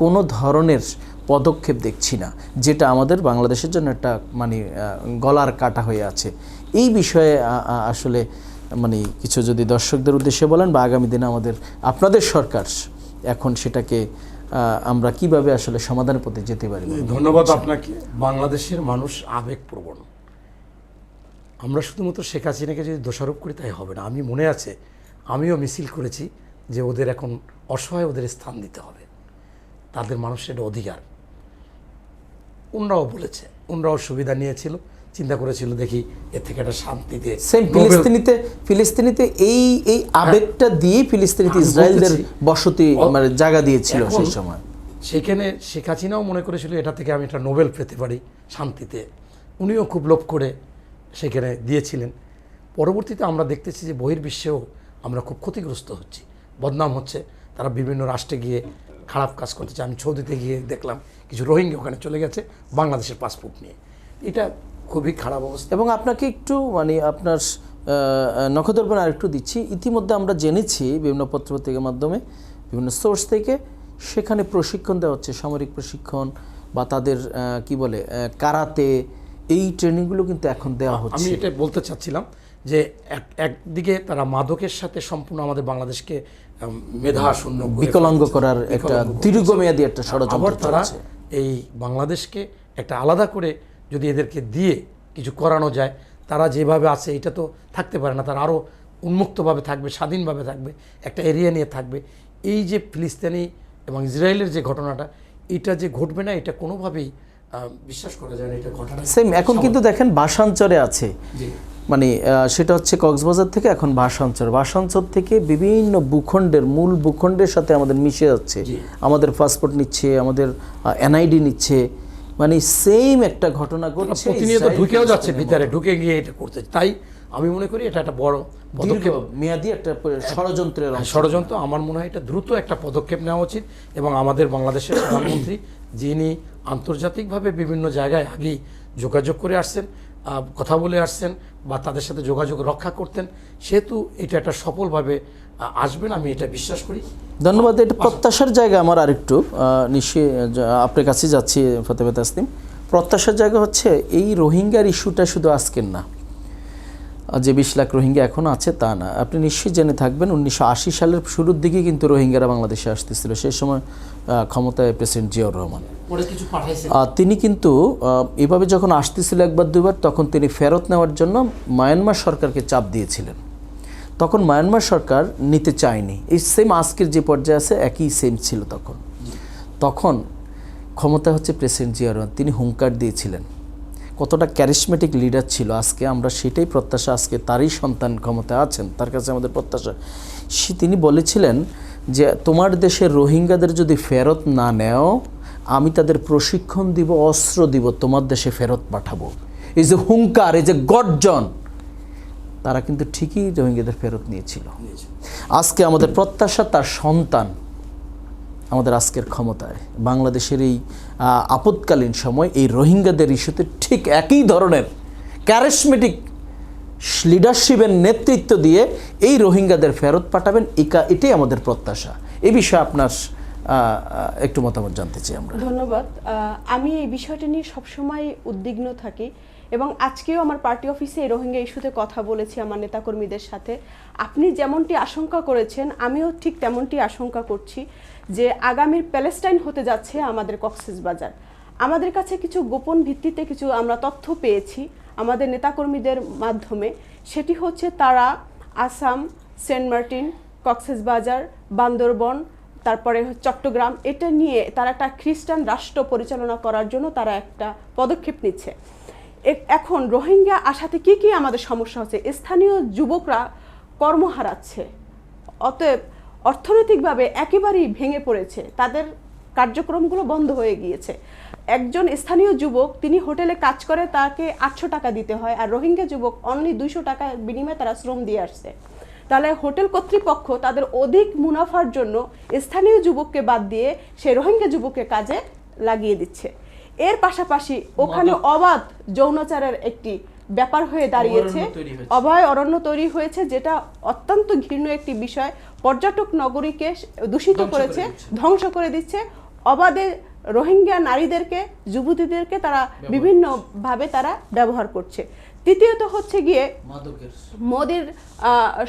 কোনো ধরনের পদক্ষেপ দেখছি না, যেটা আমাদের বাংলাদেশের জন্য একটা মানে গলার কাটা হয়ে আছে। এই বিষয়ে আসলে মানে কিছু যদি দর্শকদের উদ্দেশ্যে বলেন, বা আগামী দিনে আপনাদের সরকার এখন সেটাকে আমরা কিভাবে আসলে সমাধানের পথে যেতে পারি। ধন্যবাদ আপনাকে। বাংলাদেশের মানুষ আবেগপ্রবণ, আমরা শুধুমাত্র শেখ হাসিনাকে যদি দোষারোপ করি তাই হবে না। আমি মনে আছে আমিও মিছিল করেছি যে ওদের এখন অসহায়, ওদের স্থান দিতে হবে, তাদের মানুষের অধিকার। ওনরাও বলেছে, ওনরাও সুবিধা নিয়েছিল, চিন্তা করেছিল দেখি এর থেকে একটা শান্তিতে। সেম ফিলিস্তিনিতে এই আবেগটা দিয়ে ফিলিস্তিনিতে ইসরায়েলদের বসতি মানে জায়গা দিয়েছিল সেই সময়। সেখানে শেখ হাসিনাও মনে করেছিল এটা থেকে আমি একটা নোবেল পেতে পারি শান্তিতে, উনিও খুব লোভ করে সেখানে দিয়েছিলেন। পরবর্তীতে আমরা দেখতেছি যে বহির্বিশ্বেও আমরা খুব ক্ষতিগ্রস্ত হচ্ছি, বদনাম হচ্ছে, তারা বিভিন্ন রাষ্ট্রে গিয়ে খারাপ কাজ করতেছে। আমি সৌদিতে গিয়ে দেখলাম কিছু রোহিঙ্গা ওখানে চলে গেছে বাংলাদেশের পাসপোর্ট নিয়ে, এটা খুবই খারাপ অবস্থা। এবং আপনাকে একটু মানে আপনার নখদর্পণে আরেকটু দিচ্ছি, ইতিমধ্যে আমরা জেনেছি বিভিন্ন পত্রপত্রিকার মাধ্যমে, বিভিন্ন সোর্স থেকে, সেখানে প্রশিক্ষণ দেওয়া হচ্ছে, সামরিক প্রশিক্ষণ বা তাদের কি বলে কারাতে, এই ট্রেনিংগুলো কিন্তু এখন দেওয়া হচ্ছে। আমি এটা বলতে চাচ্ছিলাম যে একদিকে তারা মাদকের সাথে সম্পূর্ণ আমাদের বাংলাদেশকে মেধা শূন্য বিকলাঙ্গ করার একটা দীর্ঘমেয়াদী একটা ষড়যন্ত্র। তারা এই বাংলাদেশকে একটা আলাদা করে যদি এদেরকে দিয়ে কিছু করানো যায়, তারা যেভাবে আছে এটা তো থাকতে পারে না, তারা আরও উন্মুক্তভাবে থাকবে, স্বাধীনভাবে থাকবে, একটা এরিয়া নিয়ে থাকবে। এই যে ফিলিস্তিনি এবং ইসরায়েলের যে ঘটনাটা, এটা যে ঘটবে না এটা কোনোভাবেই বিশ্বাস করা যায় না। এটা ঘটনা সেম এখন কিন্তু দেখেন ভাষাঞ্চরে আছে, মানে সেটা হচ্ছে কক্সবাজার থেকে এখন ভাষাঞ্চর থেকে বিভিন্ন ভূখণ্ডের মূল ভূখণ্ডের সাথে আমাদের মিশে যাচ্ছে, আমাদের পাসপোর্ট নিচ্ছে, আমাদের এনআইডি নিচ্ছে, মানে সেম একটা ঘটনা ঘটছে, প্রতিনিয়ত ঢুকেও যাচ্ছে ভিতরে, ঢুকে গিয়ে এটা করতে। তাই আমি মনে করি এটা একটা বড় পদক্ষেপ, মেয়াদি একটা ষড়যন্ত্র। আমার মনে হয় এটা দ্রুত একটা পদক্ষেপ নেওয়া উচিত। এবং আমাদের বাংলাদেশের প্রধানমন্ত্রী যিনি আন্তর্জাতিকভাবে বিভিন্ন জায়গায় আগেই যোগাযোগ করে আসছেন, কথা বলে আসছেন বা তাদের সাথে যোগাযোগ রক্ষা করতেন, সেহেতু এটা একটা সফলভাবে আসবেন আমি এটা বিশ্বাস করি। ধন্যবাদ। এটা প্রত্যাশার জায়গা আমার আরেকটু নিশ্চয়ই আপনার কাছে যাচ্ছি ফতেহ তাসনিম। প্রত্যাশার জায়গা হচ্ছে এই রোহিঙ্গার ইস্যুটা শুধু আজকের না, যে 20 লাখ রোহিঙ্গা এখন আছে তা না। আপনি নিশ্চয়ই জেনে থাকবেন 1980 সালের শুরুর দিকে কিন্তু রোহিঙ্গারা বাংলাদেশে আসতেছিল। সেই সময় ক্ষমতায় প্রেসিডেন্ট জিয়াউর রহমান, তিনি কিন্তু এভাবে যখন আসতেছিল একবার দুইবার, তখন তিনি ফেরত নেওয়ার জন্য মায়ানমার সরকারকে চাপ দিয়েছিলেন। তখন মায়ানমার সরকার নিতে চায়নি। এই সেম আজকের যে পর্যায়ে আছে একই সেম ছিল তখন ক্ষমতা হচ্ছে প্রেসিডেন্ট জিয়াউর রহমান, তিনি হুঙ্কার দিয়েছিলেন। কতটা ক্যারিসমেটিক লিডার ছিল। আজকে আমরা সেটাই প্রত্যাশা, আজকে তারই সন্তান ক্ষমতায় আছেন, তার কাছে আমাদের প্রত্যাশা। তিনি বলেছিলেন যে তোমার দেশের রোহিঙ্গাদের যদি ফেরত না নেও, আমি তাদের প্রশিক্ষণ দিব, অস্ত্র দিব, তোমার দেশে ফেরত পাঠাবো। এই যে হুঙ্কার, এই যে গর্জন, তারা কিন্তু ঠিকই রোহিঙ্গাদের ফেরত নিয়েছিল। আজকে আমাদের প্রত্যাশা তার সন্তান আমাদের আজকের ক্ষমতায়, বাংলাদেশের এই আপৎকালীন সময় এই রোহিঙ্গাদের ইস্যুতে ঠিক একই ধরনের ক্যারিসমেটিক লিডারশিপের নেতৃত্ব দিয়ে এই রোহিঙ্গাদের ফেরত পাঠাবেন, এটাই আমাদের প্রত্যাশা। এই বিষয়ে আপনার একটু মতামত জানতে চাই আমরা। ধন্যবাদ। আমি এই বিষয়টা নিয়ে সবসময় উদ্বিগ্ন থাকি এবং আজকেও আমার পার্টি অফিসে এই রোহিঙ্গা ইস্যুতে কথা বলেছি আমার নেতাকর্মীদের সাথে। আপনি যেমনটি আশঙ্কা করেছেন, আমিও ঠিক তেমনটি আশঙ্কা করছি যে আগামীর প্যালেস্টাইন হতে যাচ্ছে আমাদের কক্সবাজার। আমাদের কাছে কিছু গোপন ভিত্তিতে কিছু আমরা তথ্য পেয়েছি আমাদের নেতাকর্মীদের মাধ্যমে। সেটি হচ্ছে তারা আসাম, সেন্ট মার্টিন, কক্সবাজার, বান্দরবন, তারপরে চট্টগ্রাম, এটা নিয়ে তারা একটা খ্রিস্টান রাষ্ট্র পরিচালনা করার জন্য তারা একটা পদক্ষেপ নিচ্ছে। এখন রোহিঙ্গা আসাতে কি কি আমাদের সমস্যা হচ্ছে? স্থানীয় যুবকরা কর্ম হারাচ্ছে, অতএব অর্থনৈতিকভাবে একেবারেই ভেঙে পড়েছে, তাদের কার্যক্রমগুলো বন্ধ হয়ে গিয়েছে। একজন স্থানীয় যুবক তিনি হোটেলে কাজ করে, তাকে 800 টাকা দিতে হয়, আর রোহিঙ্গা যুবক অনলি 200 টাকা বিনিময়ে তারা শ্রম দিয়ে আসছে। তাহলে হোটেল কর্তৃপক্ষ তাদের অধিক মুনাফার জন্য স্থানীয় যুবককে বাদ দিয়ে সে রোহিঙ্গা যুবককে কাজে লাগিয়ে দিচ্ছে। এর পাশাপাশি ওখানে অবাধ যৌনাচারের একটি ব্যাপার হয়ে দাঁড়িয়েছে, অভয় অরণ্য তৈরি হয়েছে, যেটা অত্যন্ত ঘৃণ্য একটি বিষয়। পর্যটক নগরীকে দূষিত করেছে, ধ্বংস করে দিচ্ছে। অবাধে রোহিঙ্গা নারীদেরকে, যুবতীদেরকে তারা বিভিন্নভাবে তারা ব্যবহার করছে। তৃতীয়ত হচ্ছে গিয়ে মোদির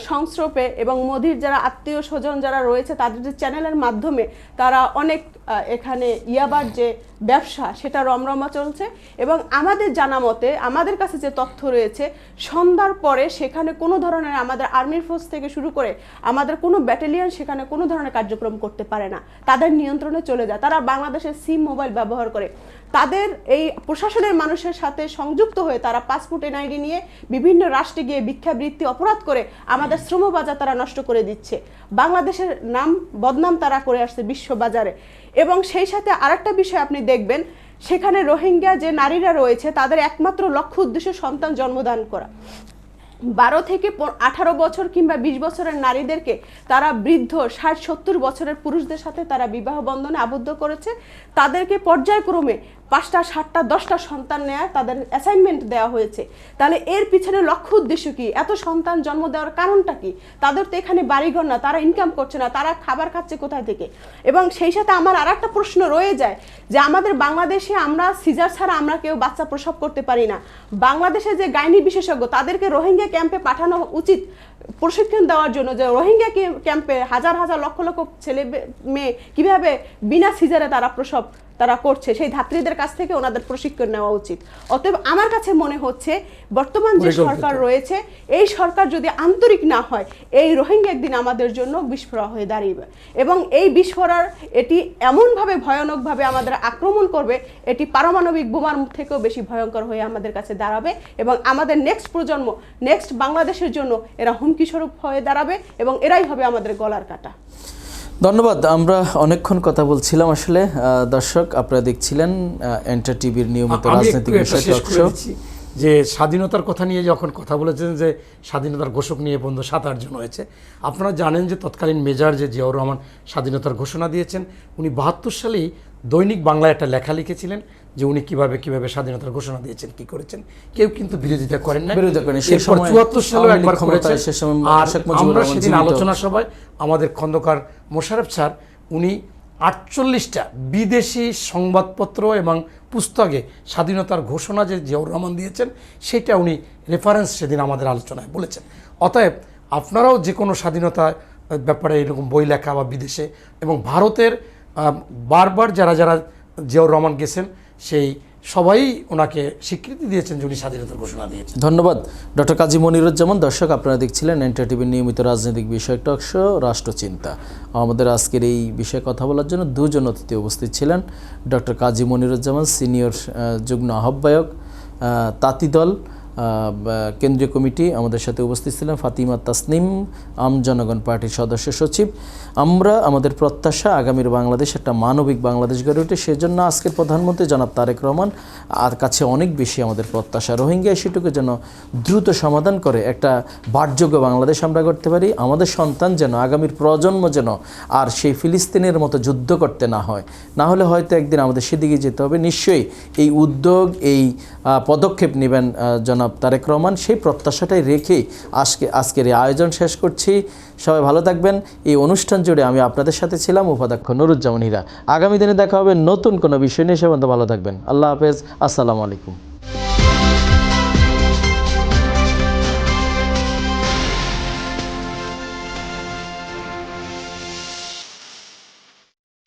সংস্রবে এবং মোদির যারা আত্মীয় স্বজন যারা রয়েছে তাদের যে চ্যানেলের মাধ্যমে তারা অনেক এখানে ইয়াবার যে ব্যবসা সেটা রমরমা চলছে। এবং আমাদের জানা মতে, আমাদের কাছে যে তথ্য রয়েছে, সন্ধ্যার পরে সেখানে কোনো ধরনের আমাদের আর্মির ফোর্স থেকে শুরু করে আমাদের কোনো ব্যাটালিয়ন সেখানে কোনো ধরনের কার্যক্রম করতে পারে না, তাদের নিয়ন্ত্রণে চলে যায়। তারা বাংলাদেশের সিম মোবাইল ব্যবহার করে, তাদের এই প্রশাসনের মানুষের সাথে সংযুক্ত হয়ে তারা পাসপোর্ট এনআইডি নিয়ে বিভিন্ন রাষ্ট্রে গিয়ে ভিক্ষাবৃত্তি অপরাধ করে আমাদের শ্রমবাজার তারা নষ্ট করে দিচ্ছে। বাংলাদেশের নাম বদনাম তারা করে আসছে বিশ্ববাজারে। এবং সেই সাথে আরেকটা বিষয় আপনি দেখবেন, সেখানে রোহিঙ্গা যে নারীরা রয়েছে তাদের একমাত্র লক্ষ্য উদ্দেশ্য সন্তান জন্মদান করা। 12 থেকে 18 বছর কিংবা 20 বছরের নারীদেরকে তারা বৃদ্ধ 60-70 বছরের পুরুষদের সাথে তারা বিবাহ বন্ধনে আবদ্ধ করেছে। তাদেরকে পর্যায়ক্রমে 5টা 7টা 10টা সন্তান নেওয়ার তাদের অ্যাসাইনমেন্ট দেওয়া হয়েছে। তাহলে এর পিছনে লক্ষ্য উদ্দেশ্য কি? এত সন্তান জন্ম দেওয়ার কারণটা কি? তাদের তো এখানে বাড়িঘর না, তারা ইনকাম করছে না, তারা খাবার খাচ্ছে কোথায় থেকে? এবং সেই সাথে আমার আরেকটা প্রশ্ন রয়ে যায় যে আমাদের বাংলাদেশে আমরা সিজার ছাড়া আমরা কেউ বাচ্চা প্রসব করতে পারি না। বাংলাদেশে যে গাইনি বিশেষজ্ঞ তাদেরকে রোহিঙ্গা ক্যাম্পে পাঠানো উচিত প্রশিক্ষণ দেওয়ার জন্য, যে রোহিঙ্গা ক্যাম্পে হাজার হাজার লক্ষ লক্ষ ছেলে মেয়ে কিভাবে বিনা সিজারে তারা প্রসব তারা করছে, সেই ধাত্রীদের কাছ থেকে ওনাদের প্রশিক্ষণ নেওয়া উচিত। অতএব আমার কাছে মনে হচ্ছে বর্তমান যে সরকার রয়েছে এই সরকার যদি আন্তরিক না হয়, এই রোহিঙ্গা একদিন আমাদের জন্য বিস্ফোরক হয়ে দাঁড়িয়ে এবং এই বিস্ফোরণ এটি এমনভাবে ভয়ানকভাবে আমাদের আক্রমণ করবে, এটি পারমাণবিক বোমার থেকেও বেশি ভয়ঙ্কর হয়ে আমাদের কাছে দাঁড়াবে এবং আমাদের নেক্সট প্রজন্ম, নেক্সট বাংলাদেশের জন্য এরা হুমকি স্বরূপ হয়ে দাঁড়াবে এবং এরাই হবে আমাদের গলার কাটা। ধন্যবাদ। আমরা অনেকক্ষণ কথা বলছিলাম। আসলে দর্শক আপনারা দেখছিলেন এন্টার টিভির নিয়মিত রাজনৈতিক বিষয় টক শো। যে স্বাধীনতার কথা নিয়ে যখন কথা বলেছেন যে স্বাধীনতার ঘোষক নিয়ে বন্ধু 7-8 জন হয়েছে, আপনারা জানেন যে তৎকালীন মেজর যে জিয়াউর রহমান স্বাধীনতার ঘোষণা দিয়েছেন, উনি 72 সালেই দৈনিক বাংলায় একটা লেখা লিখেছিলেন যে উনি কিভাবে স্বাধীনতার ঘোষণা দিয়েছেন, কি করেছেন। কেউ কিন্তু বিরোধিতা করেন না। 74 সালেও একবার করেছেন। আর আমরা সেদিন আলোচনা সভায় আমাদের খন্দকার মোশাররফ স্যার উনি 48টা বিদেশি সংবাদপত্র এবং পুস্তকে স্বাধীনতার ঘোষণা যে জিয়াউর রহমান দিয়েছেন সেটা উনি রেফারেন্স সেদিন আমাদের আলোচনায় বলেছেন। অতএব আপনারাও যে কোনো স্বাধীনতার ব্যাপারে এরকম বই লেখা বা বিদেশে এবং ভারতের বারবার যারা যারা জিয়াউর রহমান গেছেন সেই সবাই ওনাকে স্বীকৃতি দিয়েছেন যে উনি স্বাধীনতার ঘোষণা দিয়েছেন। ধন্যবাদ ডক্টর কাজী মনিরুজ্জামান। দর্শক, আপনারা দেখছিলেন এন্টার টিভির নিয়মিত রাজনৈতিক বিষয়ক টক শো রাষ্ট্রচিন্তা। আমাদের আজকের এই বিষয়ে কথা বলার জন্য দুজন অতিথি উপস্থিত ছিলেন। ডক্টর কাজী মনিরুজ্জামান, সিনিয়র যুগ্ম আহ্বায়ক তাঁতিদল কেন্দ্রীয় কমিটি, আমাদের সাথে উপস্থিত ছিলেন ফাতিমা তাসনিম, আম জনগণ পার্টির সদস্য সচিব। আমরা আমাদের প্রত্যাশা আগামীর বাংলাদেশ একটা মানবিক বাংলাদেশ গড়ে ওঠে, সেজন্য আজকের প্রধানমন্ত্রী জনাব তারেক রহমান আর কাছে অনেক বেশি আমাদের প্রত্যাশা। রোহিঙ্গা ইস্যুটুকু যেন দ্রুত সমাধান করে একটা বাসযোগ্য বাংলাদেশ আমরা করতে পারি। আমাদের সন্তান যেন, আগামীর প্রজন্ম যেন আর সেই ফিলিস্তিনের মতো যুদ্ধ করতে না হয়, না হলে হয়তো একদিন আমাদের সেদিকে যেতে হবে। নিশ্চয়ই এই উদ্যোগ, এই পদক্ষেপ নেবেন জনাব তারেক রহমান, সেই প্রত্যাশাটাই রেখেই আজকের এই আয়োজন শেষ করছি। সবাই ভালো থাকবেন। এই অনুষ্ঠান জুড়ে আমি আপনাদের সাথে ছিলাম উপাধ্যক্ষ নুরুজ্জামান হীরা। আগামী দিনে দেখা হবে নতুন কোনো বিষয় নিয়ে। সে পর্যন্ত ভালো থাকবেন। আল্লাহ হাফেজ। আসসালামু আলাইকুম।